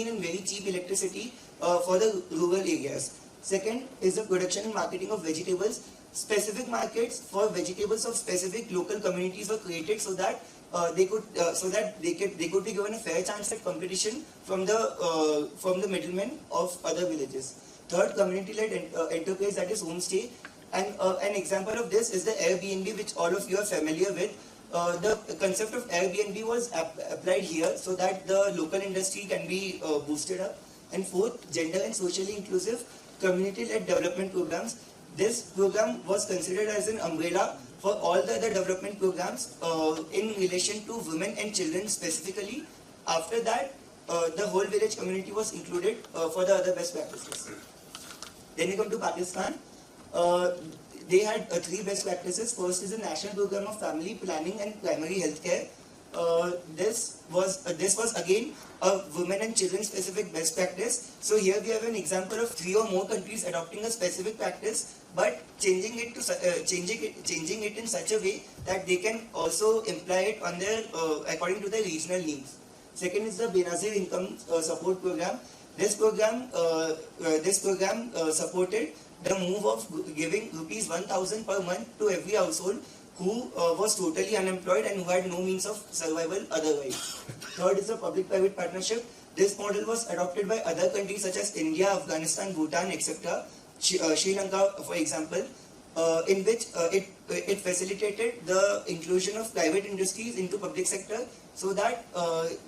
Speaker 18: and very cheap electricity for the rural areas. Second is the production and marketing of vegetables. Specific markets for vegetables of specific local communities were created so that they could be given a fair chance at competition from the middlemen of other villages. Third, community-led enterprise, that is homestay. And an example of this is the Airbnb, which all of you are familiar with. The concept of Airbnb was applied here so that the local industry can be boosted up. And fourth, gender and socially inclusive community-led development programs. This program was considered as an umbrella for all the other development programs in relation to women and children specifically. After that, the whole village community was included for the other best practices. Then we come to Pakistan. They had 3 best practices. First is the National Program of Family Planning and Primary Health Care. This was again a women and children specific best practice. So here we have an example of 3 or more countries adopting a specific practice, but changing it in such a way that they can also imply it on their according to their regional needs. Second is the Benazir Income Support Program. This program supported the move of giving rupees 1,000 per month to every household who was totally unemployed and who had no means of survival otherwise. Third is the public-private partnership. This model was adopted by other countries such as India, Afghanistan, Bhutan, etc., Sri Lanka, for example, in which it facilitated the inclusion of private industries into public sector so that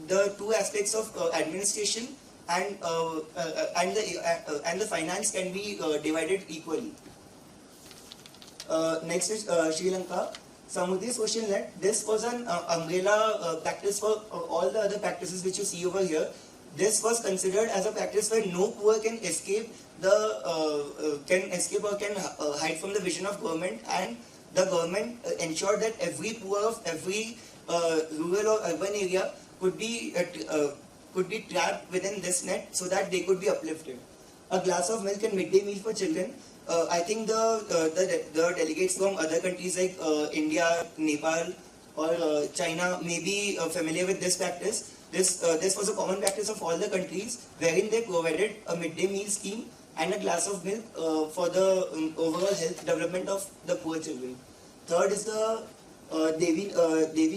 Speaker 18: the 2 aspects of administration and the finance can be divided equally. Next is Sri Lanka. Samudri Social Net. This was an umbrella practice for all the other practices which you see over here. This was considered as a practice where no poor can escape or can hide from the vision of government, and the government ensured that every poor of every rural or urban area could be trapped within this net so that they could be uplifted. A glass of milk and midday meal for children. I think the delegates from other countries like India, Nepal, or China may be familiar with this practice. This was a common practice of all the countries, wherein they provided a midday meal scheme and a glass of milk for the overall health development of the poor children. Third is the Devi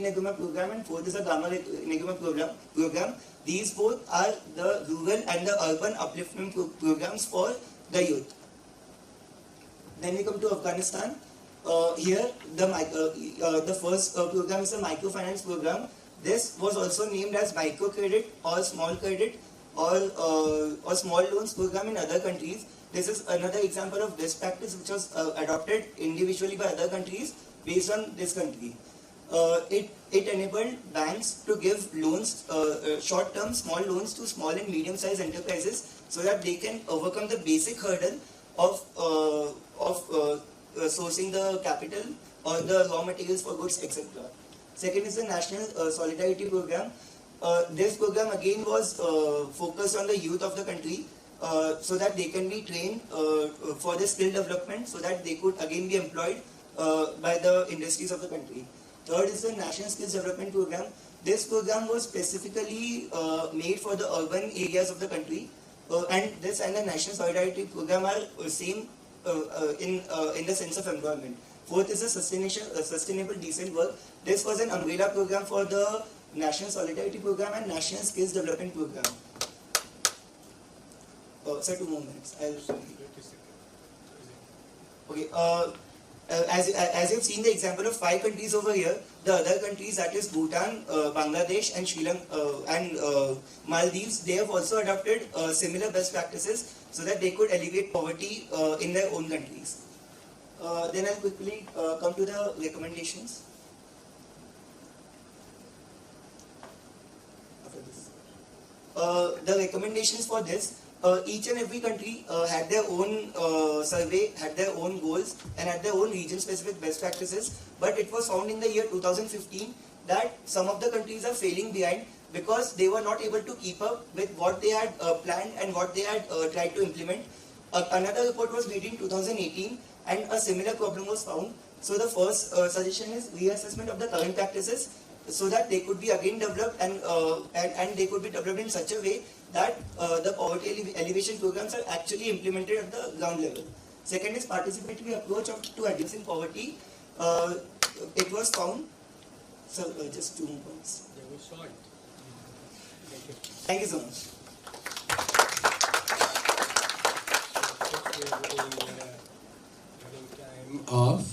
Speaker 18: Nigama program, and fourth is the Gama Nigama program. These both are the rural and the urban upliftment programs for the youth. Then we come to Afghanistan. Here the first program is the microfinance program. This was also named as microcredit or small credit or small loans program in other countries. This is another example of this practice which was adopted individually by other countries based on this country. It enabled banks to give loans, short-term small loans to small and medium-sized enterprises so that they can overcome the basic hurdle of sourcing the capital or the raw materials for goods, etc. Second is the National Solidarity Program. This program again was focused on the youth of the country so that they can be trained for the skill development so that they could again be employed by the industries of the country. Third is the National Skills Development Program. This program was specifically made for the urban areas of the country, and this and the National Solidarity Program are same in the sense of employment. Fourth is the Sustainable Decent Work. This was an umbrella program for the National Solidarity Program and National Skills Development Program. Sir, 2 more minutes. Okay. As you've seen the example of 5 countries over here, the other countries, that is Bhutan, Bangladesh, and Sri Lanka and Maldives, they have also adopted similar best practices so that they could alleviate poverty in their own countries. Then I'll quickly come to the recommendations. The recommendations for this, each and every country had their own survey, had their own goals, and had their own region-specific best practices. But it was found in the year 2015 that some of the countries are failing behind because they were not able to keep up with what they had planned and what they had tried to implement. Another report was made in 2018 and a similar problem was found. So the first suggestion is reassessment of the current practices so that they could be again developed and they could be developed in such a way that the poverty alleviation programs are actually implemented at the ground level. Second is participatory approach to addressing poverty. It was found. So just 2 more points. Thank you so much.
Speaker 11: Time off.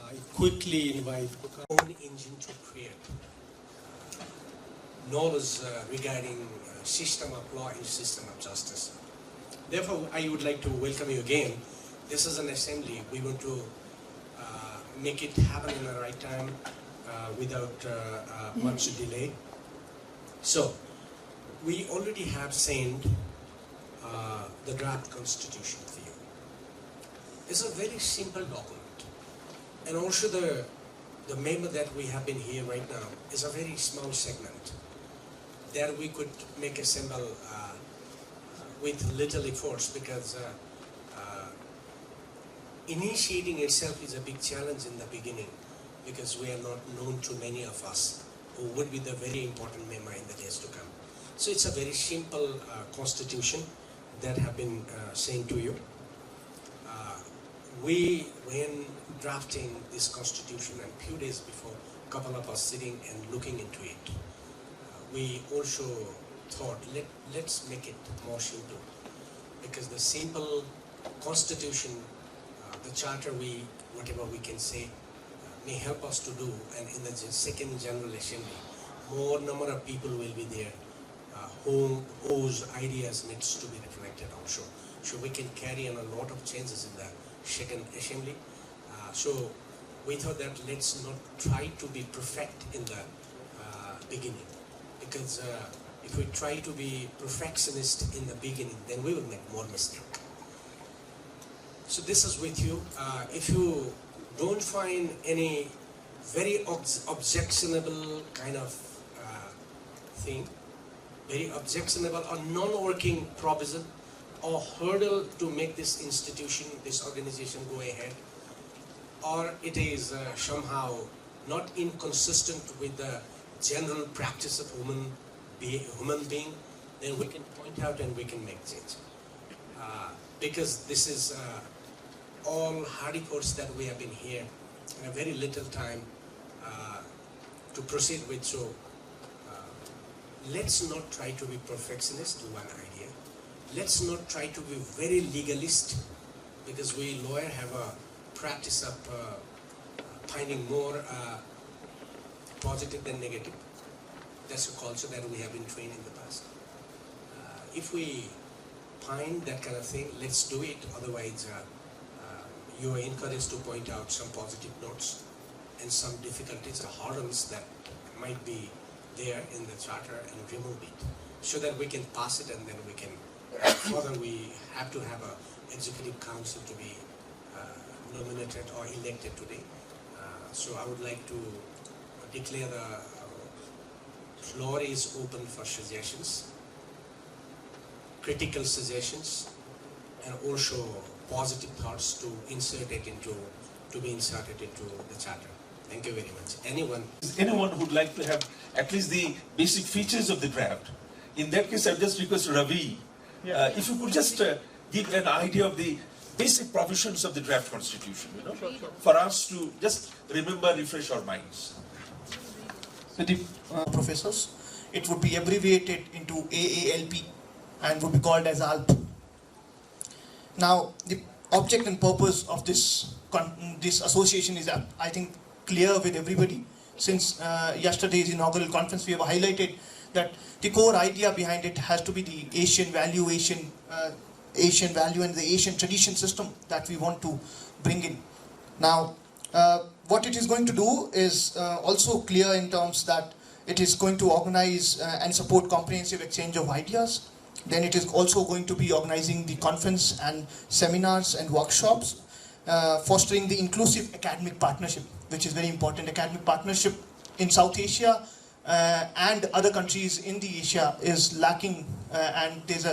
Speaker 11: I quickly invite own engine to create knowledge regarding system of law and system of justice. Therefore, I would like to welcome you again. This is an assembly. We want to make it happen in the right time without much delay. So, we already have sent the draft constitution for you. It's a very simple document. And also the memo that we have in here right now is a very small segment that we could make assemble with little efforts because initiating itself is a big challenge in the beginning because we are not known to many of us who would be the very important member in the days to come. So it's a very simple constitution that have been saying to you. We, when drafting this constitution and few days before, a couple of us sitting and looking into it, we also thought, let's make it more simple. Because the simple constitution, the charter, whatever we can say, may help us to do, and in the second General Assembly, more number of people will be there whose ideas needs to be reflected also. So we can carry on a lot of changes in the second Assembly. So we thought that let's not try to be perfect in the beginning, because if we try to be perfectionist in the beginning, then we will make more mistakes. So this is with you. If you don't find any very objectionable kind of thing, very objectionable or non-working provision or hurdle to make this institution, this organization go ahead, or it is somehow not inconsistent with the general practice of human being, then we can point out and we can make change. Because this is all hard efforts that we have been here in a very little time to proceed with. So let's not try to be perfectionist to one idea. Let's not try to be very legalist, because we lawyers have a practice of finding more positive than negative. That's a culture that we have been trained in the past. If we find that kind of thing, let's do it. Otherwise, you are encouraged to point out some positive notes and some difficulties or hurdles that might be there in the charter and remove it, so that we can pass it and then we can further. We have to have an executive council to be nominated or elected today. So I would like to declare the floor is open for suggestions, critical suggestions, and also positive thoughts to be inserted into the charter. Thank you very much.
Speaker 1: Anyone who'd like to have at least the basic features of the draft? In that case, I just request Ravi, if you could just give an idea of the basic provisions of the draft constitution, for us to just remember, refresh our minds.
Speaker 19: Professors, it would be abbreviated into AALP and would be called as ALP. Now, the object and purpose of this association is, I think, clear with everybody. Since yesterday's inaugural conference, we have highlighted that the core idea behind it has to be the Asian value and the Asian tradition system that we want to bring in. Now, what it is going to do is also clear in terms that it is going to organize and support comprehensive exchange of ideas, Then it is also going to be organizing the conference and seminars and workshops, fostering the inclusive academic partnership, which is very important. Academic partnership in South Asia and other countries in the Asia is lacking, and there's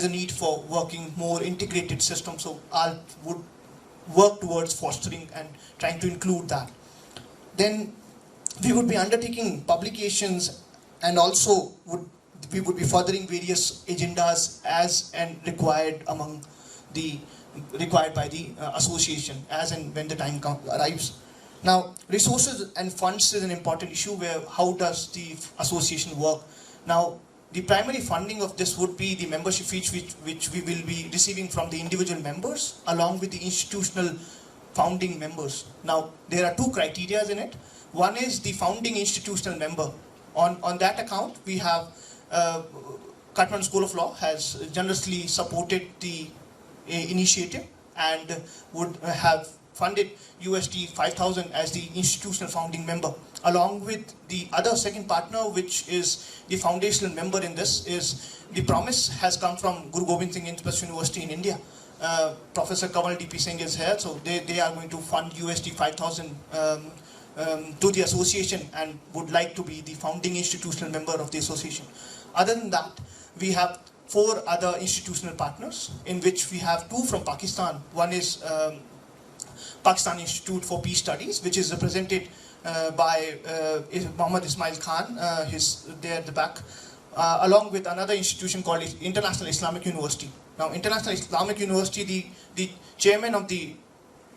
Speaker 19: a need for working more integrated system. So AALP would work towards fostering and trying to include that. Then we would be undertaking publications, and also we would be furthering various agendas as and required by the association, as and when the time arrives. Now, resources and funds is an important issue, where how does the association work? Now, the primary funding of this would be the membership fees, which we will be receiving from the individual members along with the institutional founding members. Now, there are two criteria in it. One is the founding institutional member. On that account, we have Kathmandu School of Law has generously supported the initiative and would have funded USD 5,000 as the institutional founding member. Along with the other second partner, which is the foundational member in this, is the promise has come from Guru Gobind Singh University in India. Professor Kamal D.P. Singh is here, so they are going to fund USD 5,000 to the association and would like to be the founding institutional member of the association. Other than that, we have 4 other institutional partners, in which we have 2 from Pakistan. One is Pakistan Institute for Peace Studies, which is represented by Muhammad Ismail Khan, he's there at the back, along with another institution called International Islamic University. Now, International Islamic University, the chairman of the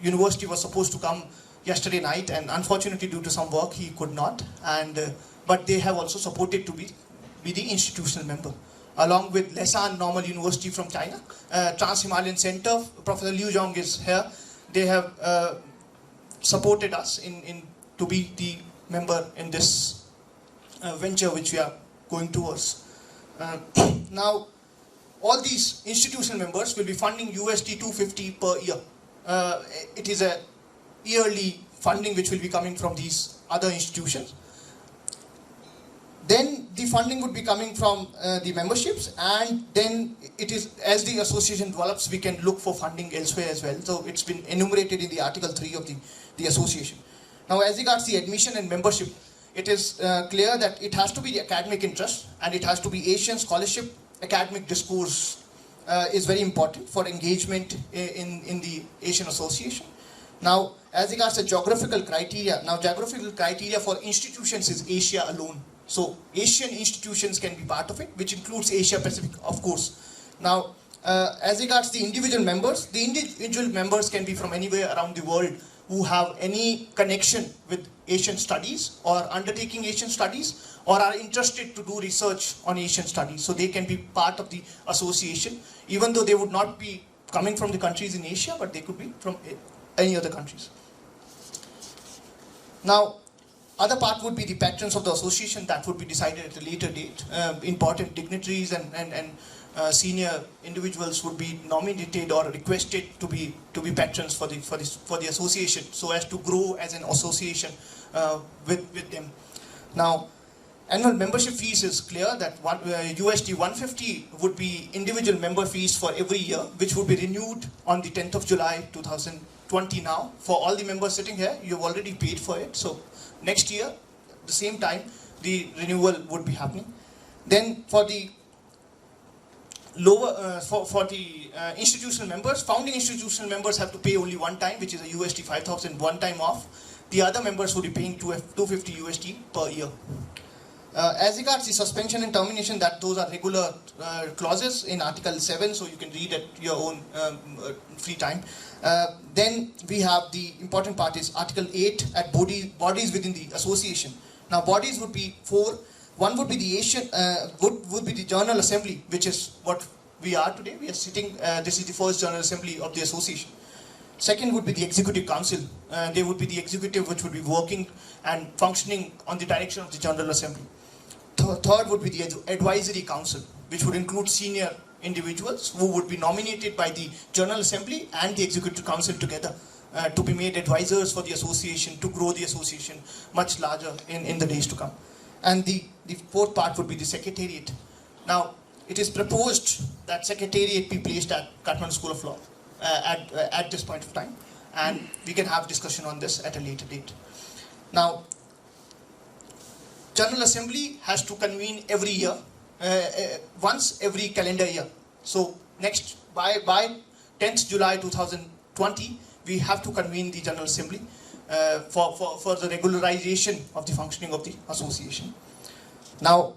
Speaker 19: university was supposed to come yesterday night, and unfortunately due to some work he could not, but they have also supported to be the institutional member. Along with Lausanne Normal University from China, Trans-Himalayan Center, Professor Liu Zhong is here. They have supported us to be the member in this venture which we are going towards. Now, all these institutional members will be funding USD 250 per year. It is a yearly funding which will be coming from these other institutions. Then the funding would be coming from the memberships, and then it is, as the association develops, we can look for funding elsewhere as well. So it's been enumerated in the Article 3 of the association. Now, as regards the admission and membership, it is clear that it has to be the academic interest, and it has to be Asian scholarship. Academic discourse is very important for engagement in the Asian Association. Now, as regards the geographical criteria, for institutions is Asia alone. So Asian institutions can be part of it, which includes Asia Pacific, of course. Now, as regards the individual members can be from anywhere around the world who have any connection with Asian studies or undertaking Asian studies, or are interested to do research on Asian studies. So they can be part of the association, even though they would not be coming from the countries in Asia, but they could be from any other countries. Now, other part would be the patrons of the association. That would be decided at a later date. Important dignitaries and senior individuals would be nominated or requested to be patrons for the association, so as to grow as an association with them. Now, annual membership fees is clear that USD 150 would be individual member fees for every year, which would be renewed on the 10th of July 2020 now. For all the members sitting here, you've already paid for it. So next year, the same time, the renewal would be happening. Then for the institutional members, founding institutional members have to pay only one time, which is a USD 5,000 one time off. The other members would be paying 250 USD per year. As regards the suspension and termination, those are regular clauses in Article 7, so you can read at your own free time. Then we have the important part is Article 8 at bodies within the association. Now, bodies would be 4. One would be the would be the General Assembly, which is what we are today. We are sitting. This is the first General Assembly of the association. Second would be the Executive Council. They would be the executive which would be working and functioning on the direction of the General Assembly. Third would be the Advisory Council, which would include senior individuals who would be nominated by the General Assembly and the Executive Council together to be made advisors for the association, to grow the association much larger in the days to come. And the fourth part would be the Secretariat. Now, it is proposed that Secretariat be placed at Kathmandu School of Law at this point of time, and we can have discussion on this at a later date. Now, General Assembly has to convene every year, once every calendar year. So next, by 10th July 2020, we have to convene the General Assembly for the regularization of the functioning of the association. Now,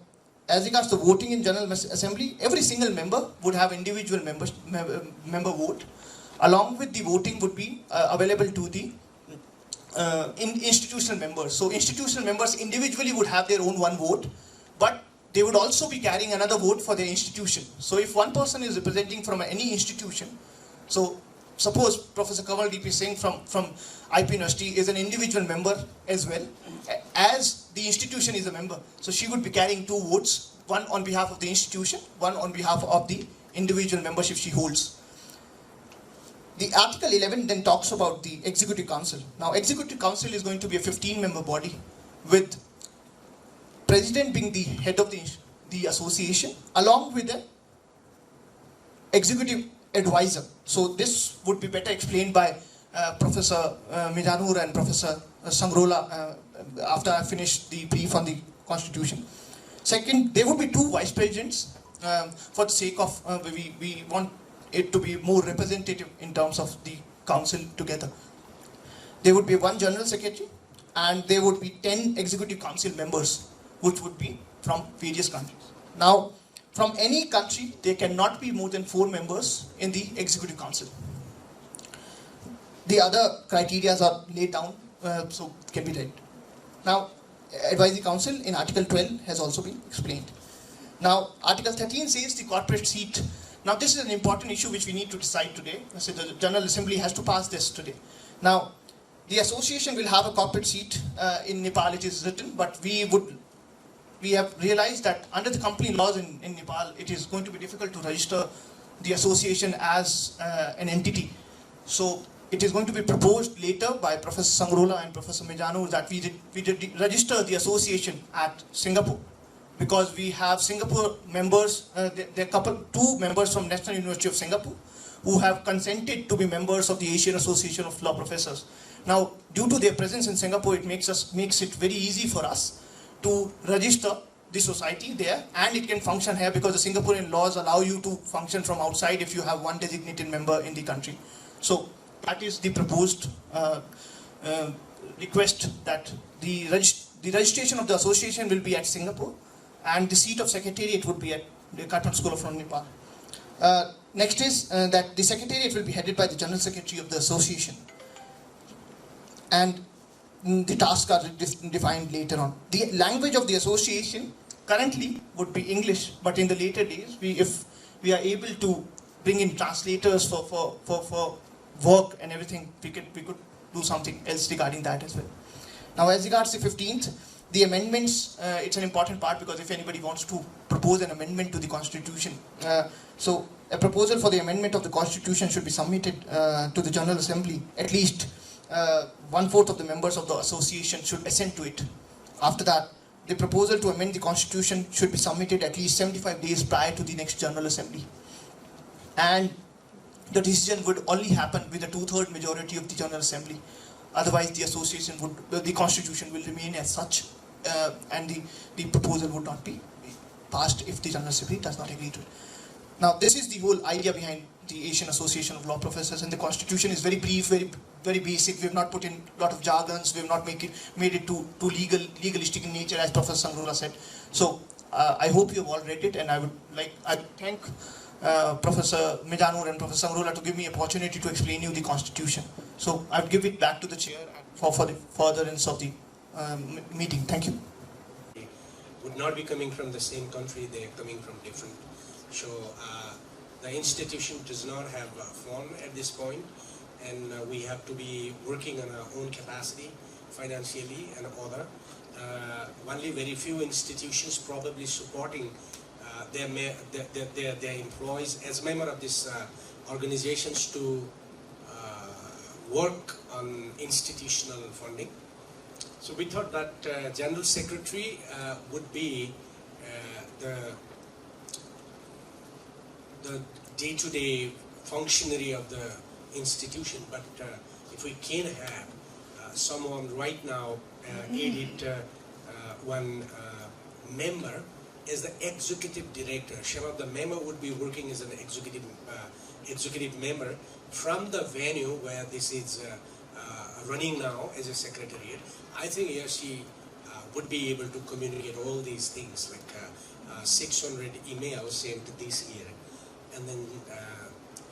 Speaker 19: as regards to voting in General Assembly, every single member would have individual member vote. Along with the voting would be available to the institutional members. So institutional members individually would have their own one vote, but they would also be carrying another vote for their institution. So if one person is representing from any institution, so suppose Professor Kamaldeep Singh from IP University is an individual member as well, as the institution is a member. So she would be carrying two votes, one on behalf of the institution, one on behalf of the individual membership she holds. The Article 11 then talks about the Executive Council. Now, Executive Council is going to be a 15-member body, with President being the head of the association, along with the Executive Advisor. So this would be better explained by Professor Mijanur and Professor Sangrola after I finish the brief on the Constitution. Second, there would be two Vice Presidents for the sake of, we want it to be more representative in terms of the council together. There would be one General Secretary, and there would be 10 Executive Council members, which would be from various countries. Now, from any country, there cannot be more than 4 members in the Executive Council. The other criteria are laid down, so it can be read. Now, Advisory Council in Article 12 has also been explained. Now, Article 13 says the corporate seat. Now, this is an important issue which we need to decide today. So the General Assembly has to pass this today. Now, the association will have a corporate seat. In Nepal it is written, but we have realized that under the company laws in Nepal, it is going to be difficult to register the association as an entity. So it is going to be proposed later by Professor Sangrola and Professor Mijanur that we register the association at Singapore, because we have Singapore members, there are two members from National University of Singapore who have consented to be members of the Asian Association of Law Professors. Now, due to their presence in Singapore, it makes it very easy for us to register the society there, and it can function here because the Singaporean laws allow you to function from outside if you have one designated member in the country. So that is the proposed request, that the registration of the association will be at Singapore, and the seat of Secretariat would be at the Kathmandu School of Law, Nepal. Next is that the Secretariat will be headed by the General Secretary of the association, and the tasks are defined later on. The language of the association currently would be English, but in the later days, if we are able to bring in translators for work and everything, we could do something else regarding that as well. Now, as regards the 15th, the amendments, it's an important part, because if anybody wants to propose an amendment to the Constitution, so a proposal for the amendment of the Constitution should be submitted to the General Assembly. At least 1/4 of the members of the association should assent to it. After that, the proposal to amend the Constitution should be submitted at least 75 days prior to the next General Assembly. And the decision would only happen with a 2/3 majority of the General Assembly. Otherwise, the Constitution will remain as such, and the proposal would not be passed if the General Assembly does not agree to it. Now, this is the whole idea behind the Asian Association of Law Professors, and the Constitution is very brief, very basic. We have not put in a lot of jargons. We have not made it too legalistic in nature, as Professor Sangrola said. So I hope you have all read it, and I thank Professor Mijanur and Professor Sangrola to give me opportunity to explain you the Constitution. So I will give it back to the chair for the furtherance of the meeting. Thank you.
Speaker 11: They would not be coming from the same country, they are coming from different. So the institution does not have a form at this point, and we have to be working on our own capacity, financially and other. Only very few institutions probably supporting their employees as member of these organizations to work on institutional funding. So we thought that General Secretary would be the day-to-day functionary of the institution, but if we can have someone right now edit one member as the executive director. Shabab, the member would be working as an executive member from the venue where this is running now as a secretariat. I think she would be able to communicate all these things, like 600 emails sent this year, and then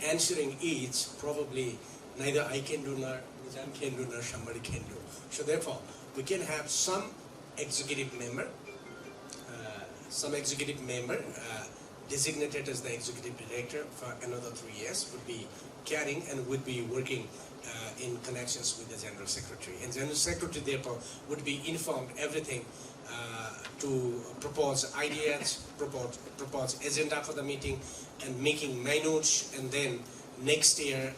Speaker 11: answering each, probably neither I can do nor Nizam can do nor somebody can do. So therefore, we can have some executive member designated as the executive director for another 3 years, would be carrying and would be working in connections with the General Secretary. And General Secretary therefore would be informed everything to propose ideas, propose agenda for the meeting, and making my notes, and then next year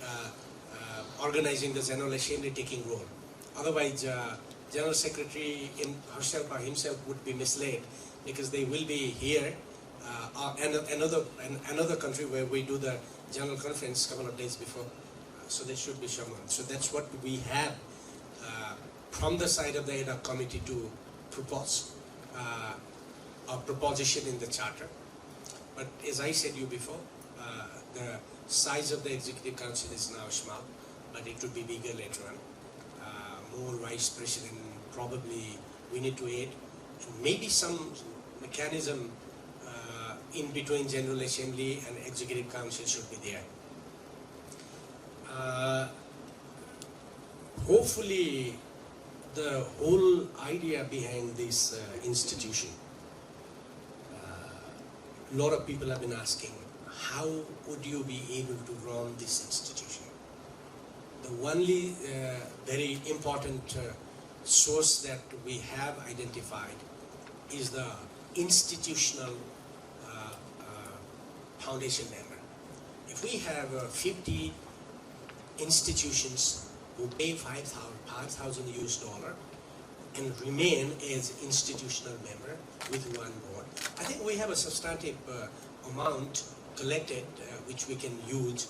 Speaker 11: organizing the General Assembly taking role. Otherwise, General Secretary herself or himself would be misled, because they will be here another country where we do the General Conference a couple of days before. So there should be someone. So that's what we have from the side of the ad hoc committee to propose a proposition in the charter. But as I said you before, the size of the Executive Council is now small, but it will be bigger later on. More vice president, probably we need to add, and maybe some mechanism in between General Assembly and Executive Council should be there. Hopefully, the whole idea behind this institution, a lot of people have been asking, how would you be able to run this institution? The only very important source that we have identified is the institutional foundation member. If we have 50 institutions who pay $5,000 US and remain as institutional member with one board, I think we have a substantive amount collected which we can use,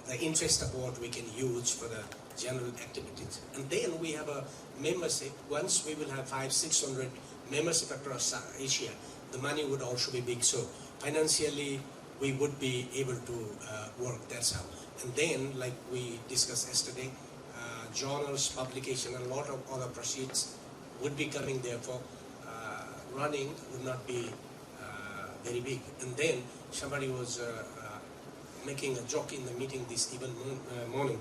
Speaker 11: the interest award we can use for the general activities. And then we have a membership. Once we will have 500-600 membership across Asia, the money would also be big. So financially, we would be able to work. That's how. And then, like we discussed yesterday, journals, publication, and a lot of other proceeds would be coming. Therefore, running would not be very big. And then somebody was making a joke in the meeting this even morning.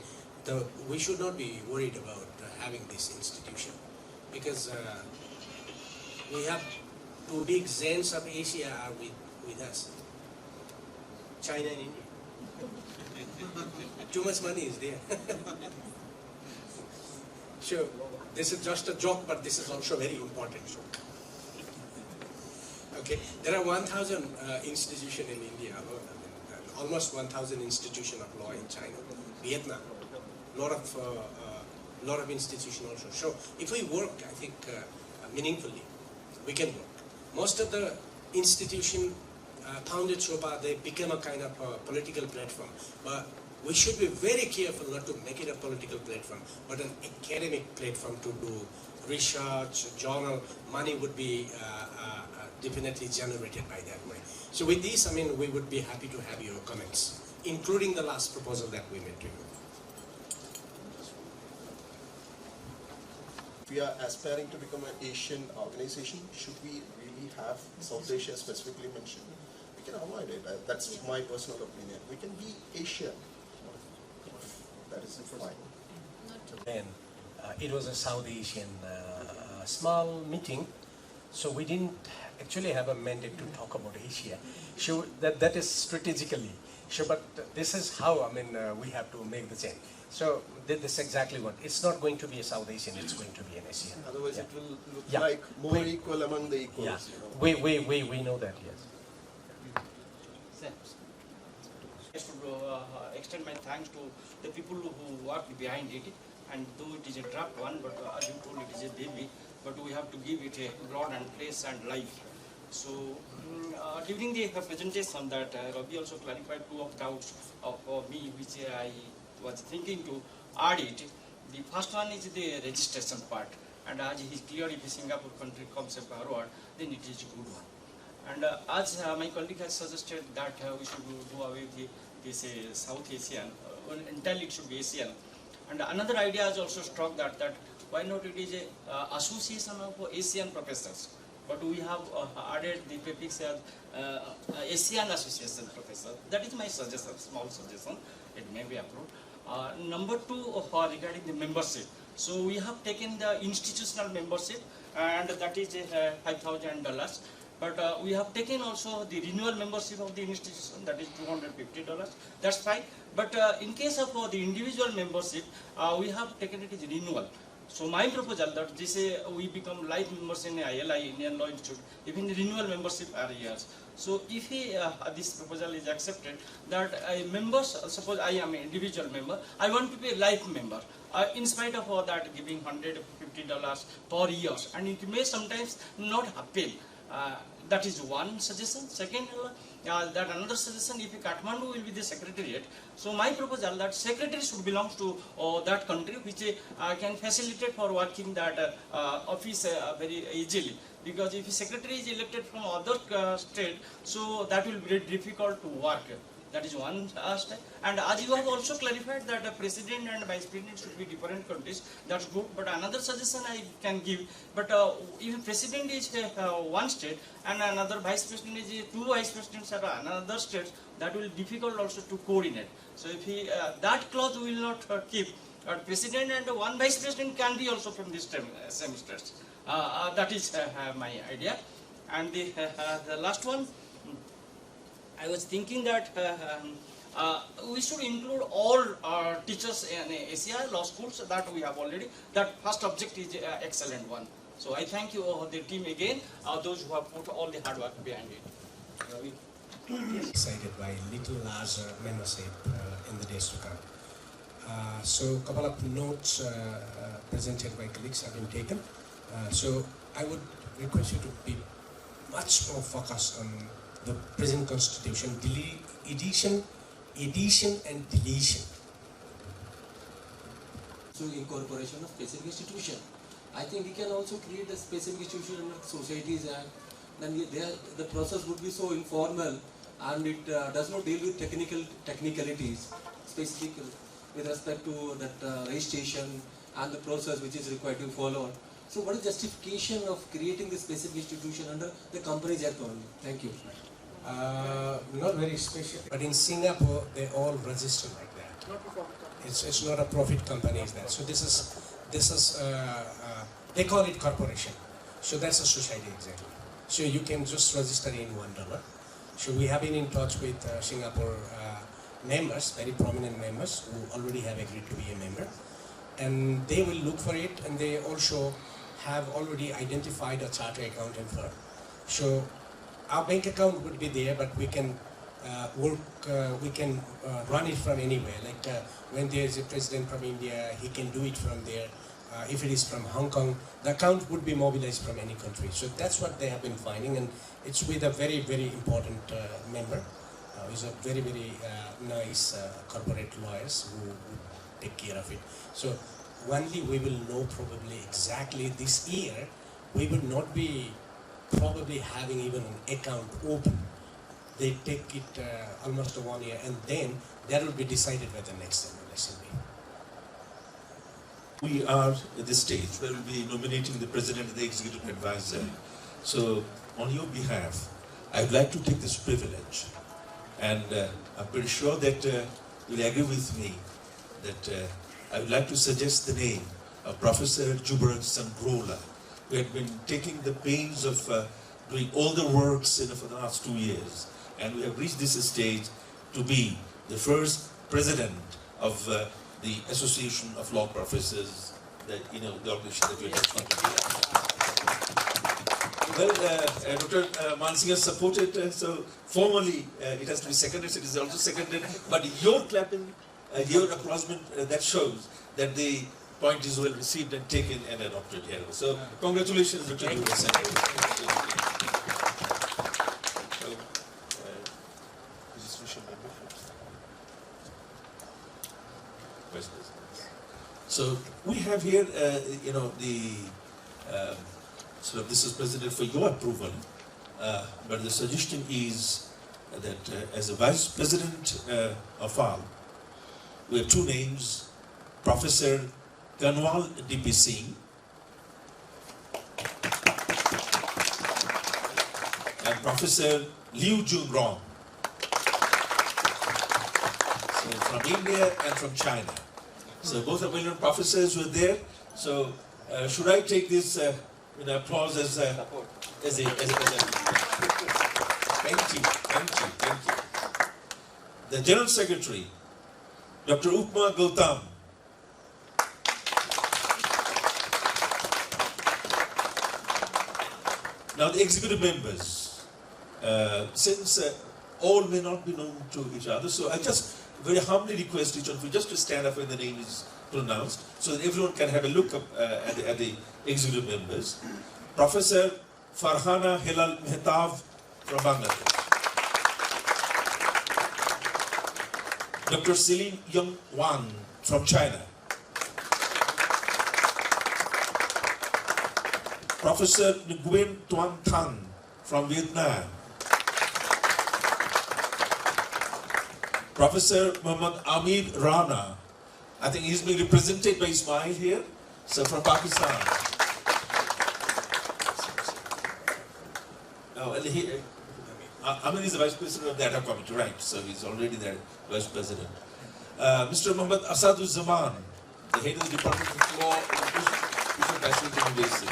Speaker 11: We should not be worried about having this institution, because we have two big Zens of Asia are with us, China and India. Too much money is there. Sure, this is just a joke, but this is also very important joke. Okay, there are 1,000 institutions in India, almost 1,000 institutions of law in China, Vietnam, lot of institutions also. So if we work, I think meaningfully, we can work. Most of the institutions founded so far, they become a kind of political platform. But we should be very careful not to make it a political platform, but an academic platform to do research, journal. Money would be definitely generated by that way. So with this, I mean, we would be happy to have your comments, including the last proposal that we made to you.
Speaker 5: If we are aspiring to become an Asian organization, should we really have South Asia specifically mentioned? We can avoid it. That's my personal opinion. We can be Asian. That is fine.
Speaker 11: Then it was a South Asian small meeting, so we didn't actually have a mandate to talk about Asia. So that is strategically. So, but this is how, I mean, we have to make the change. So this is exactly what. It's not going to be a South Asian, it's going to be an Asian.
Speaker 5: Otherwise it will look like more equal among the equals.
Speaker 11: Yeah.
Speaker 5: You know?
Speaker 11: We know that, yes.
Speaker 17: Just to extend my thanks to the people who worked behind it, and though it is a draft one, but as you told, it is a baby, but we have to give it a ground and place and life. So during the presentation that Ravi also clarified two of doubts of me, which I was thinking to add it. The first one is the registration part, and as he is clear, if Singapore country comes forward, then it is a good one. And as my colleague has suggested that we should do away with this South Asian, entirely it should be Asian. And another idea has also struck that why not it is a association of Asian professors. But we have added the prefix as Asian Association Professor. That is my suggestion, small suggestion. It may be approved. Number two, regarding the membership. So we have taken the institutional membership, and that is $5,000. But we have taken also the renewal membership of the institution, that is $250. That's fine. But in case of the individual membership, we have taken it as renewal. So my proposal that this we become life members in ILI, Indian Law Institute, even the renewal membership are years. So if this proposal is accepted, that members, suppose I am an individual member, I want to be a life member, in spite of that giving $150 per year, and it may sometimes not appeal. That is one suggestion. Second, that another suggestion, if Kathmandu will be the secretariat, so my proposal that secretary should belong to that country, which can facilitate for working that office very easily. Because if a secretary is elected from other state, so that will be very difficult to work. That is one aspect. And as you have also clarified that the president and vice president should be different countries, that's good. But another suggestion I can give, but if president is one state and another vice president is two vice presidents are another state, that will be difficult also to coordinate. So if that clause will not keep, president and one vice president can be also from this same states. That is my idea. And the last one, I was thinking that we should include all teachers in Asia law schools that we have already. That first object is an excellent one. So I thank you, the team again, those who have put all the hard work behind it.
Speaker 11: Excited by little larger membership in the days to come. So a couple of notes presented by colleagues have been taken. So I would request you to be much more focused on the present constitution, edition and deletion.
Speaker 20: So incorporation of specific institution. I think we can also create a specific institution under Societies Act. Then the process would be so informal, and it does not deal with technicalities, specifically with respect to that registration and the process which is required to follow. So what is justification of creating this specific institution under the Companies Act only? Thank you.
Speaker 11: Not very special, but in Singapore they all register like that. It's not a profit company, is that. So this is they call it corporation. So that's a society exactly. So you can just register in $1. So we have been in touch with Singapore members, very prominent members who already have agreed to be a member, and they will look for it, and they also have already identified a charter accountant firm. So our bank account would be there, but we can run it from anywhere. Like when there is a president from India, he can do it from there. If it is from Hong Kong, the account would be mobilized from any country. So that's what they have been finding, and it's with a very, very important member. He's a very, very nice corporate lawyers who take care of it. So only we will know probably exactly this year, we will not be probably having even an account open. They take it almost 1 year, and then that will be decided by the next election.
Speaker 1: We are at this stage where we'll be nominating the president and the executive advisor. So on your behalf, I'd like to take this privilege, and I'm pretty sure that you'll agree with me that I would like to suggest the name of Professor Jubarat Sangrola, who had been taking the pains of doing all the works for the last 2 years, and we have reached this stage to be the first president of the Association of Law Professors, the organization that we're talking about. Well, Dr. Mansinger supported, so formally it has to be seconded, it is also seconded, but your clapping, your acknowledgement, that shows that the point is well received and taken and adopted here. So congratulations, Dr. Jubarat. Vice President. So we have here, you know, the sort of this is presented for your approval, but the suggestion is that as a Vice President of AALP, we have two names, Professor Kanwal D.P. Singh and Professor Liu Jungrong, so from India and from China. So both are well-known professors who are there. So should I take this you know, applause as a thank you. The General Secretary, Dr. Upma Gautam. Now the executive members, since all may not be known to each other, so I just very humbly request each one of you just to stand up when the name is pronounced, so that everyone can have a look up at the executive members. Professor Farhana Hilal Mehtab from Bangladesh. Dr. Celine Young Wan from China. Professor Nguyen Tuan Thanh from Vietnam. Professor Muhammad Amir Rana, I think he's being represented by Ismail here, so from Pakistan. Oh, and Amir is the Vice President of the Data Committee, right, so he's already the Vice President. Mr. Muhammad Asaduzaman, the head of the Department of Law at Bishop University.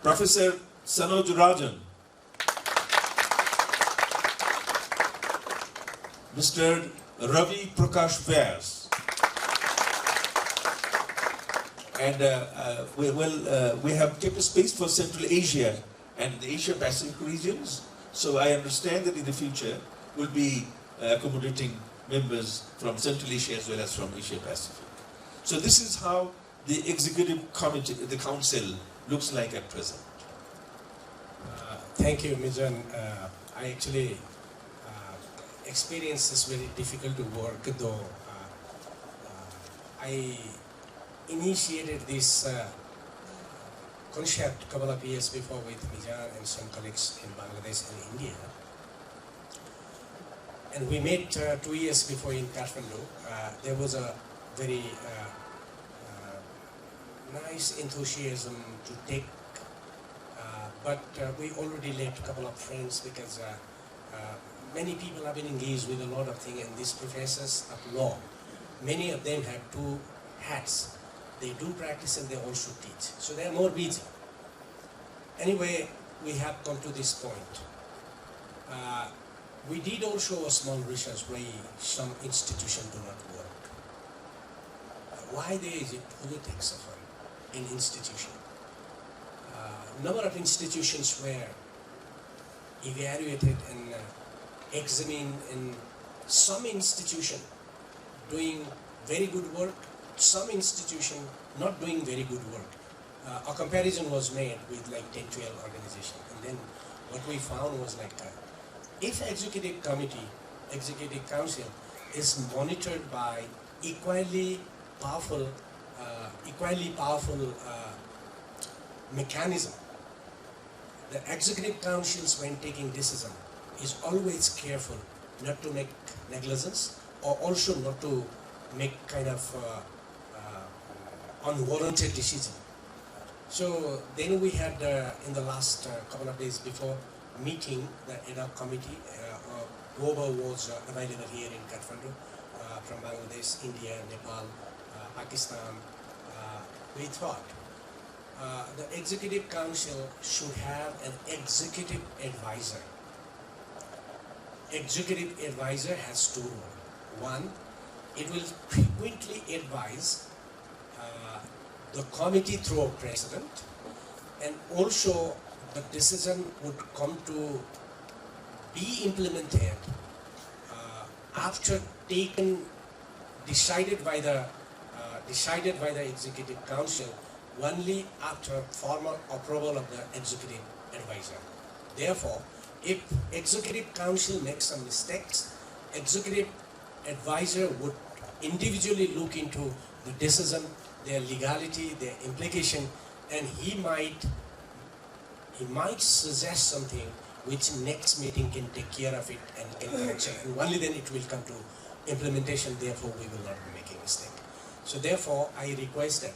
Speaker 1: Professor Sanoj Rajan. Mr. Ravi Prakash Vyas. And we have kept a space for Central Asia and the Asia Pacific regions. So I understand that in the future we'll be accommodating members from Central Asia as well as from Asia Pacific. So this is how the executive committee, the council, looks like at present.
Speaker 11: Thank you, Mijan. I actually experience is very difficult to work, though I initiated this concept a couple of years before with Mijan and some colleagues in Bangladesh and India. And we met 2 years before in Kathmandu. There was a very nice enthusiasm to take, but we already left a couple of friends because many people have been engaged with a lot of things, and these professors of law, many of them have two hats. They do practice and they also teach. So they are more busy. Anyway, we have come to this point. We did also a small research why some institutions do not work. Why there is a politics of an institution. Number of institutions were evaluated and examined, and some institution doing very good work, some institution not doing very good work. A comparison was made with like 10, 12 organizations, and then what we found was like if executive committee, executive council is monitored by equally powerful mechanism, the executive councils when taking decision is always careful not to make negligence or also not to make kind of unwarranted decision. So then we had in the last couple of days before meeting the ad hoc committee, Goba was available here in Kathmandu from Bangladesh, India, Nepal, Pakistan. We thought the executive council should have an executive advisor. Executive advisor has two roles. One, it will frequently advise the committee through a president, and also the decision would come to be implemented after decided by the executive council only after formal approval of the executive advisor. Therefore, if executive council makes some mistakes, executive advisor would individually look into the decision, their legality, their implication, and he might suggest something which next meeting can take care of it and get correction, and only then it will come to implementation. Therefore, we will not be making mistake. So therefore, I request that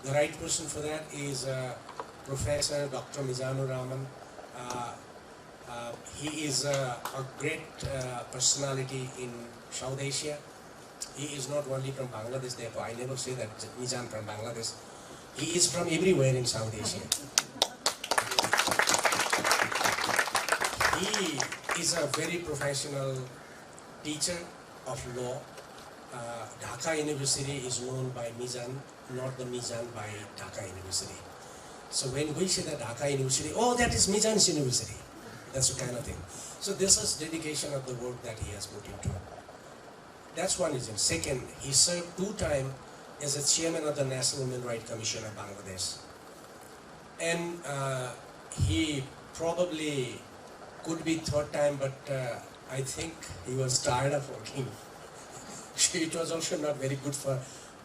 Speaker 11: the right person for that is Professor Dr. Mizanur Rahman. He is a great personality in South Asia. He is not only from Bangladesh, therefore I never say that Mizan from Bangladesh. He is from everywhere in South Asia. He is a very professional teacher of law. Dhaka University is known by Mizan, not the Mizan by Dhaka University. So when we say that Dhaka University, oh, that is Mizan's university. That's the kind of thing. So this is dedication of the work that he has put into it. That's one reason. Second, he served 2 times as a chairman of the National Human Rights Commission of Bangladesh. And he probably could be 3rd time, but I think he was tired of working. It was also not very good for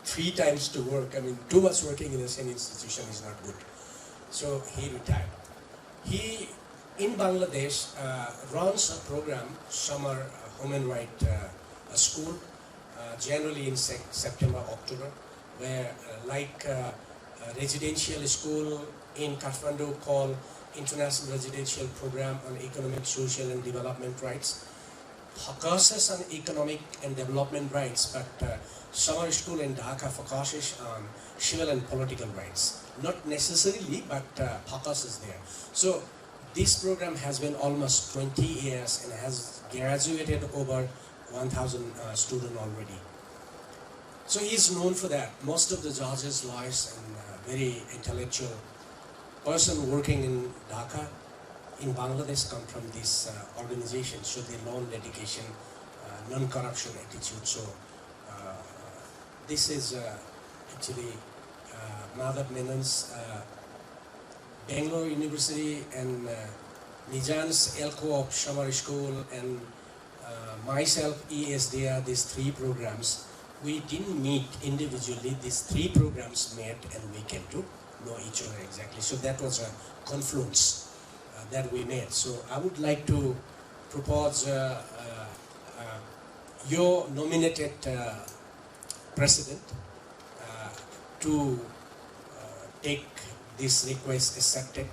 Speaker 11: 3 times to work. I mean, too much working in the same institution is not good. So he retired. He, in Bangladesh, runs a program, summer human rights school, generally in September, October, where like residential school in Kathmandu called International Residential Program on Economic, Social and Development Rights, focuses on economic and development rights, but summer school in Dhaka focuses on civil and political rights. Not necessarily, but focus is there. So this program has been almost 20 years and has graduated over 1,000 students already. So he is known for that. Most of the judges, lawyers, and very intellectual person working in Dhaka, in Bangladesh, come from this organization. So they learn dedication, non-corruption attitude. So this is actually Madhav Menon's Bangalore University and Nijan's Elko of Summer School and myself, ESDR, these 3 programs. We didn't meet individually. These 3 programs met and we came to know each other exactly. So that was a confluence that we made. So I would like to propose your nominated president to take this request accepted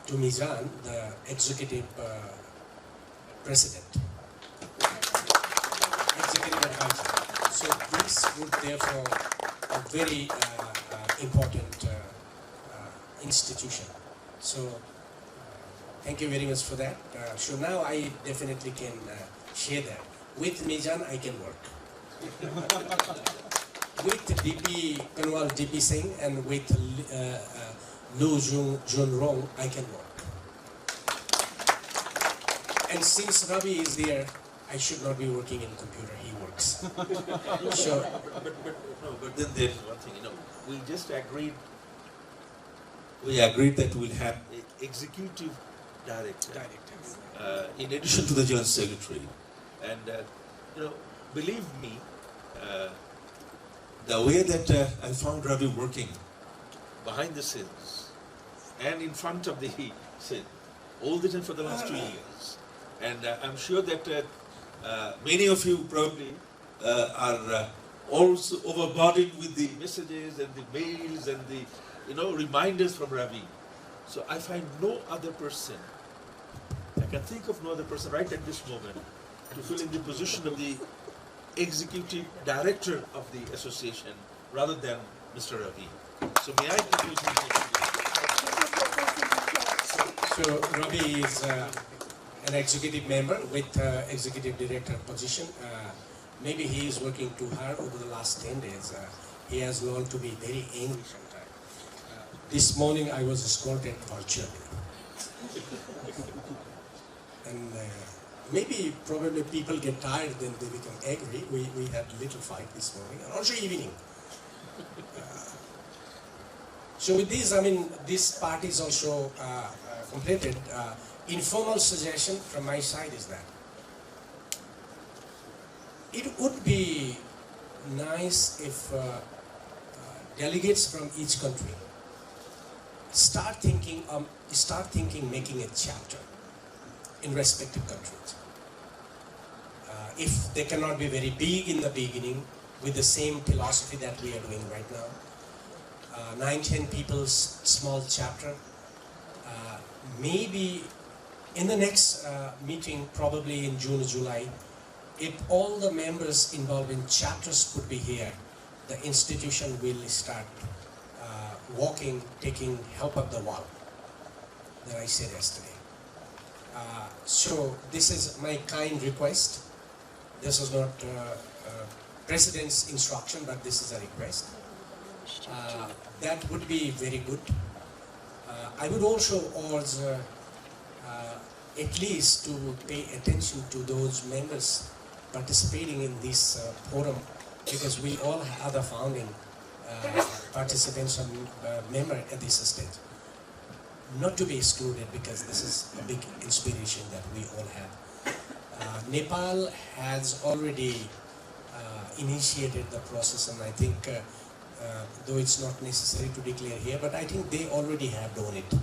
Speaker 11: to Mizan, the executive president, executive advisor. So this would therefore a very important institution. So thank you very much for that. So now I definitely can share that. With Mizan I can work. With DP Kanwal DP Singh and with Lu Jun Rong, I can work. And since Ravi is there, I should not be working in computer. He works. Sure.
Speaker 1: But then there's one thing, we just agreed. We agreed that we'll have an executive director, in addition to the general secretary. And believe me, the way that I found Ravi working behind the scenes and in front of the scene all the time for the last 2 years, and I'm sure that many of you probably are also overburdened with the messages and the mails and the reminders from Ravi. So I find no other person, I can think of no other person right at this moment to fill in the position of the executive director of the association rather than Mr. Ravi. So may I propose
Speaker 11: So Ravi is an executive member with executive director position. Maybe he is working too hard over the last 10 days. He has learned to be very angry sometimes. This morning I was escorted virtually. And maybe probably people get tired, then they become angry. We had a little fight this morning, and also evening. So with this, this part is also completed. Informal suggestion from my side is that it would be nice if delegates from each country start thinking making a chapter in respective countries. If they cannot be very big in the beginning with the same philosophy that we are doing right now, 9-10 people's small chapter, maybe in the next meeting, probably in June or July, if all the members involved in chapters could be here, the institution will start walking, taking help up the wall that I said yesterday. So this is my kind request. This is not President's instruction, but this is a request. That would be very good. I would also urge at least to pay attention to those members participating in this forum, because we all are the founding participants and member at this stage. Not to be excluded, because this is a big inspiration that we all have. Nepal has already initiated the process, and I think though it's not necessary to declare here, but I think they already have done it.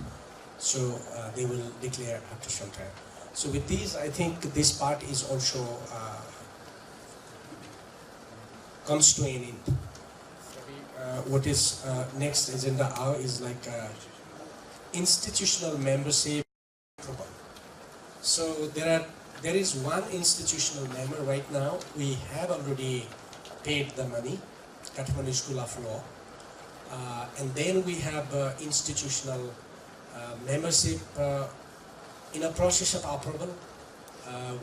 Speaker 11: So they will declare after some time. So with these, I think this part is also comes to an end. What is next agenda is like institutional membership. So there is one institutional member right now. We have already paid the money, Kathmandu School of Law, and then we have institutional membership in a process of approval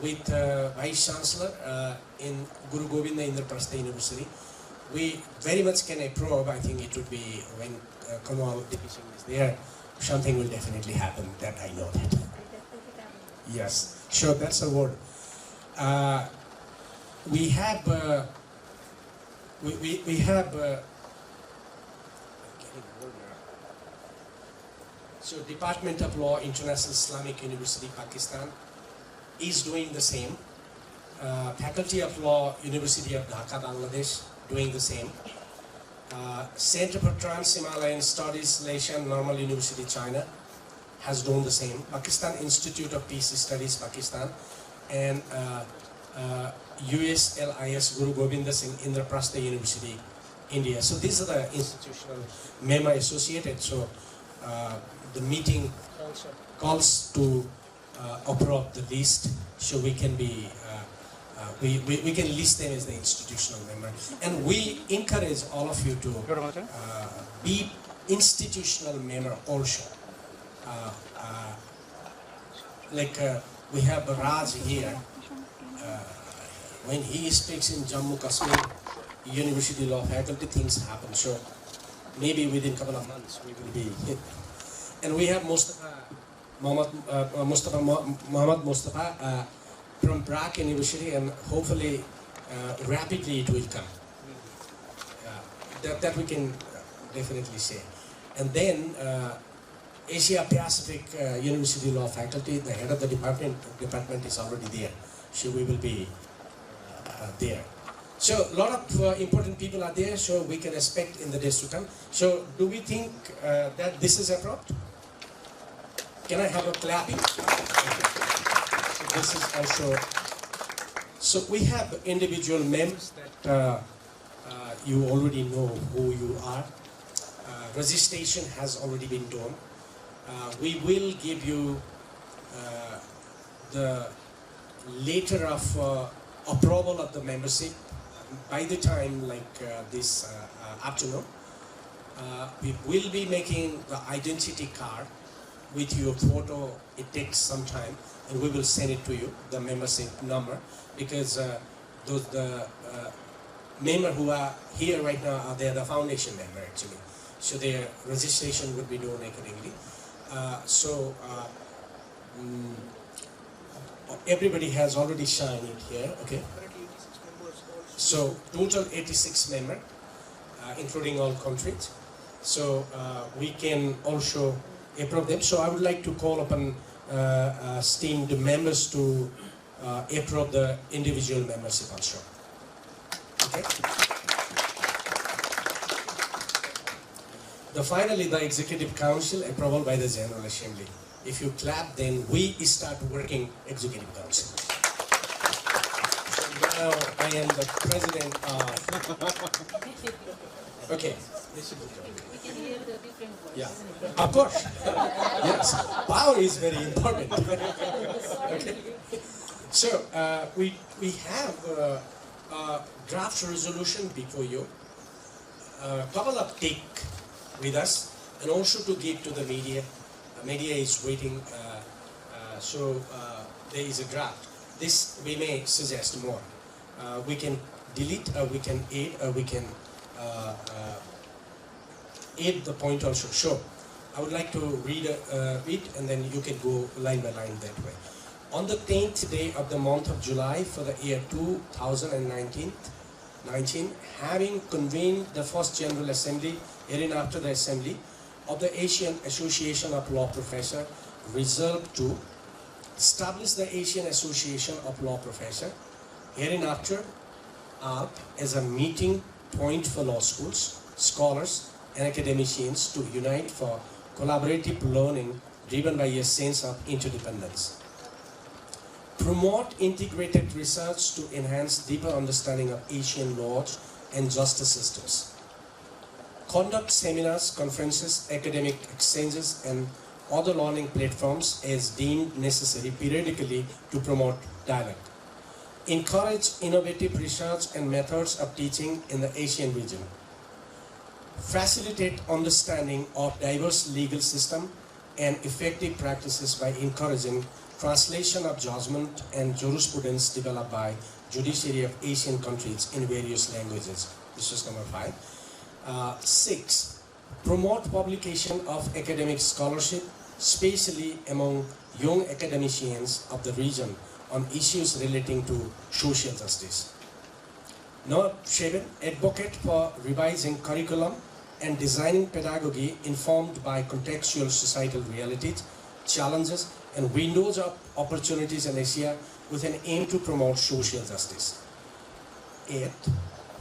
Speaker 11: with Vice Chancellor in Guru Govinda Indraprastha University. We very much can approve. I think it would be when Kanwal Division is there, something will definitely happen. That I know that. Yes, sure, that's a word. We have so Department of Law, International Islamic University, Pakistan is doing the same. Faculty of Law, University of Dhaka, Bangladesh, doing the same. Center for Trans-Himalayan Studies, Malaysian Normal University, China, has done the same. Pakistan Institute of Peace Studies, Pakistan, and USLIS Guru Govinda Singh Indraprastha University, India. So these are the institutional member associated. So the meeting calls to approve the list, so we can be we can list them as the institutional member, and we encourage all of you to be institutional member also. We have Raj here. When he speaks in Jammu Kashmir University Law Faculty, things happen. So maybe within a couple of months we will be hit. And we have Muhammad Mustafa from Prague University, and hopefully rapidly it will come. That we can definitely say. And then Asia Pacific University Law Faculty, the head of the department is already there. So we will be there. So a lot of important people are there, so we can expect in the days to come. So do we think that this is approved? Can I have a clapping? So this is also. So we have individual members that you already know who you are. Registration has already been done. We will give you the letter of approval of the membership by the time this afternoon. We will be making the identity card with your photo. It takes some time, and we will send it to you, the membership number, because the members who are here right now they are the foundation member actually. So their registration would be done accordingly. Everybody has already signed it here, okay? So total 86 members, including all countries. So we can also approve them. So I would like to call upon esteemed members to approve the individual membership also. Okay. Finally, the Executive Council approval by the General Assembly. If you clap, then we start working Executive Council. So now I am the President of... Okay.
Speaker 21: We can hear the different voices.
Speaker 11: Yeah, of course. Yes, power is very important. Okay. So we have a draft resolution before you. A couple of take with us, and also to give to the media. Media is waiting, so there is a draft. This we may suggest more. We can delete, we can add, we can add the point also. So I would like to read it, and then you can go line by line that way. On the 10th day of the month of July for the year 2019, having convened the first General Assembly, hereinafter the Assembly of the Asian Association of Law Professors, resolved to establish the Asian Association of Law Professors, hereinafter AALP, as a meeting point for law schools, scholars, and academicians to unite for collaborative learning driven by a sense of interdependence. Promote integrated research to enhance deeper understanding of Asian laws and justice systems. Conduct seminars, conferences, academic exchanges, and other learning platforms as deemed necessary periodically to promote dialogue. Encourage innovative research and methods of teaching in the Asian region. Facilitate understanding of diverse legal system and effective practices by encouraging translation of judgment and jurisprudence developed by judiciary of Asian countries in various languages. This is number 5. 6. Promote publication of academic scholarship, especially among young academicians of the region on issues relating to social justice. Number 7. Advocate for revising curriculum and designing pedagogy informed by contextual societal realities, challenges, and windows of opportunities in Asia with an aim to promote social justice. 8.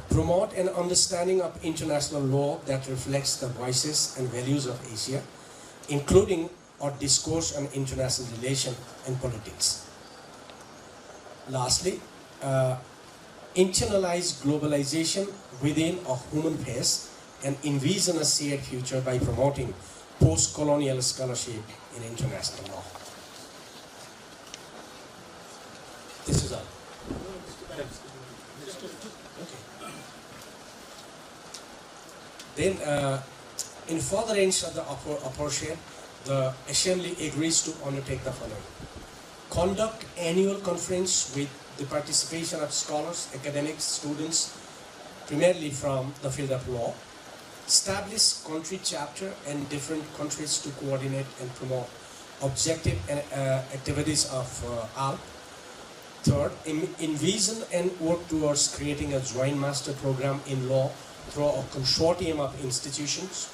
Speaker 11: Promote an understanding of international law that reflects the voices and values of Asia, including our discourse on international relations and politics. Lastly, internalize globalization within a human face and envision a shared future by promoting post-colonial scholarship in international law. This is all. Then, in furtherance of the apportion, the Assembly agrees to undertake the following. Conduct annual conference with the participation of scholars, academics, students, primarily from the field of law. Establish country chapter in different countries to coordinate and promote objective activities of AALP. Third, envision and work towards creating a joint master program in law through a consortium of institutions.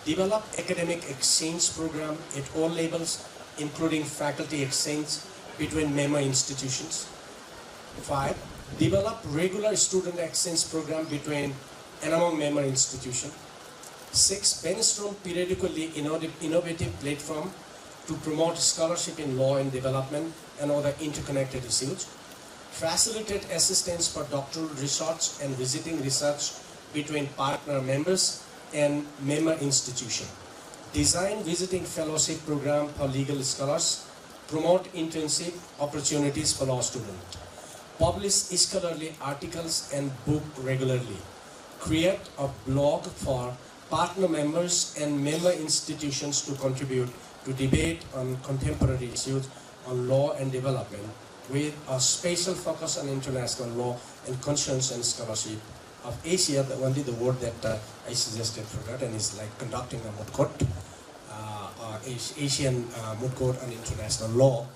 Speaker 11: Develop academic exchange program at all levels, including faculty exchange between member institutions. 5. Develop regular student exchange program between and among member institutions. 6. Brainstorm periodically innovative platform to promote scholarship in law and development and other interconnected issues. Facilitate assistance for doctoral research and visiting research between partner members and member institutions. Design visiting fellowship program for legal scholars. Promote internship opportunities for law students. Publish scholarly articles and book regularly. Create a blog for partner members and member institutions to contribute to debate on contemporary issues on law and development with a special focus on international law and concerns and scholarship of Asia. Only the word that I suggested forgotten is like conducting a moot court, Asian moot court on international law,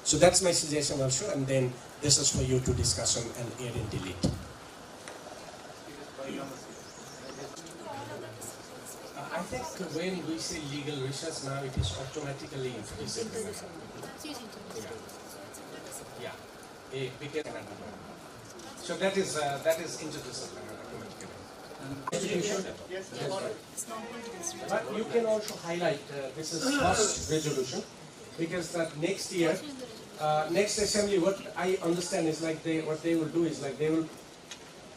Speaker 11: so that's my suggestion also, and then this is for you to discuss on and add and delete. I think when we say legal research now, it is automatically increasing. Yeah. Because So that is interdisciplinary education.
Speaker 19: Yes,
Speaker 11: But you can also highlight this is first resolution, because that next year, next assembly, what I understand is like what they will do is like they will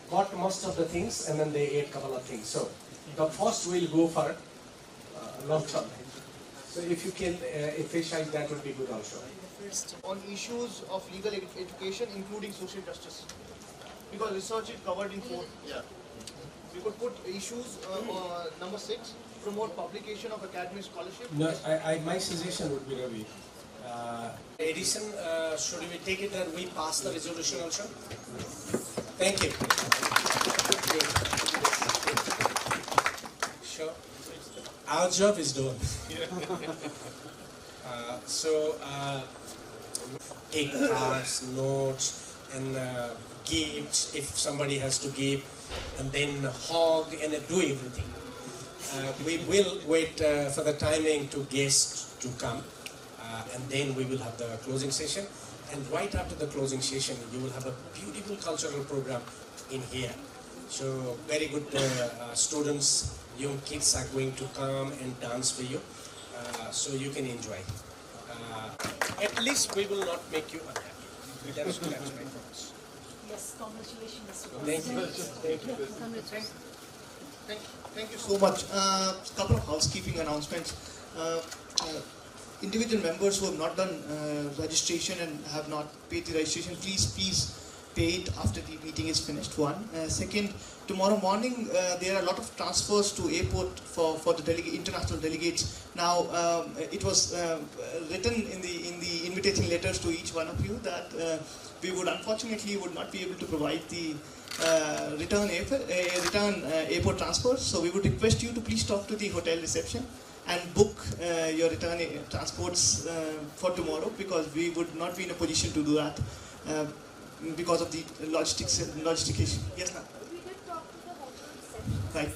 Speaker 11: got most of the things and then they add a couple of things. So the first will go for long term. So if you can efficientize, that would be good also.
Speaker 19: On issues of legal education, including social justice, because research is covered in 4. Yeah. We could put issues number 6, promote publication of academic scholarship.
Speaker 11: No, my suggestion would be Ravi. Edison, should we take it that we pass the resolution also? Thank you. Sure. Our job is done. Take cards, notes, and gifts if somebody has to give, and then hug and do everything. We will wait for the timing to guests to come, and then we will have the closing session. And right after the closing session, you will have a beautiful cultural program in here. So very good students, young kids are going to come and dance for you, so you can enjoy. At least we will not make you unhappy. That's my promise.
Speaker 21: Yes, congratulations.
Speaker 11: Thank you.
Speaker 19: Thank you so much. Couple of housekeeping announcements. Individual members who have not done registration and have not paid the registration, please pay it after the meeting is finished. One. Second, tomorrow morning there are a lot of transfers to airport for the international delegates. Now it was written in the invitation letters to each one of you that we would unfortunately not be able to provide the return airport transfers. So we would request you to please talk to the hotel reception and book your return transports for tomorrow, because we would not be in a position to do that because of the logistic issue. Yes, ma'am.
Speaker 21: We did talk to the hotel reception.
Speaker 19: Right.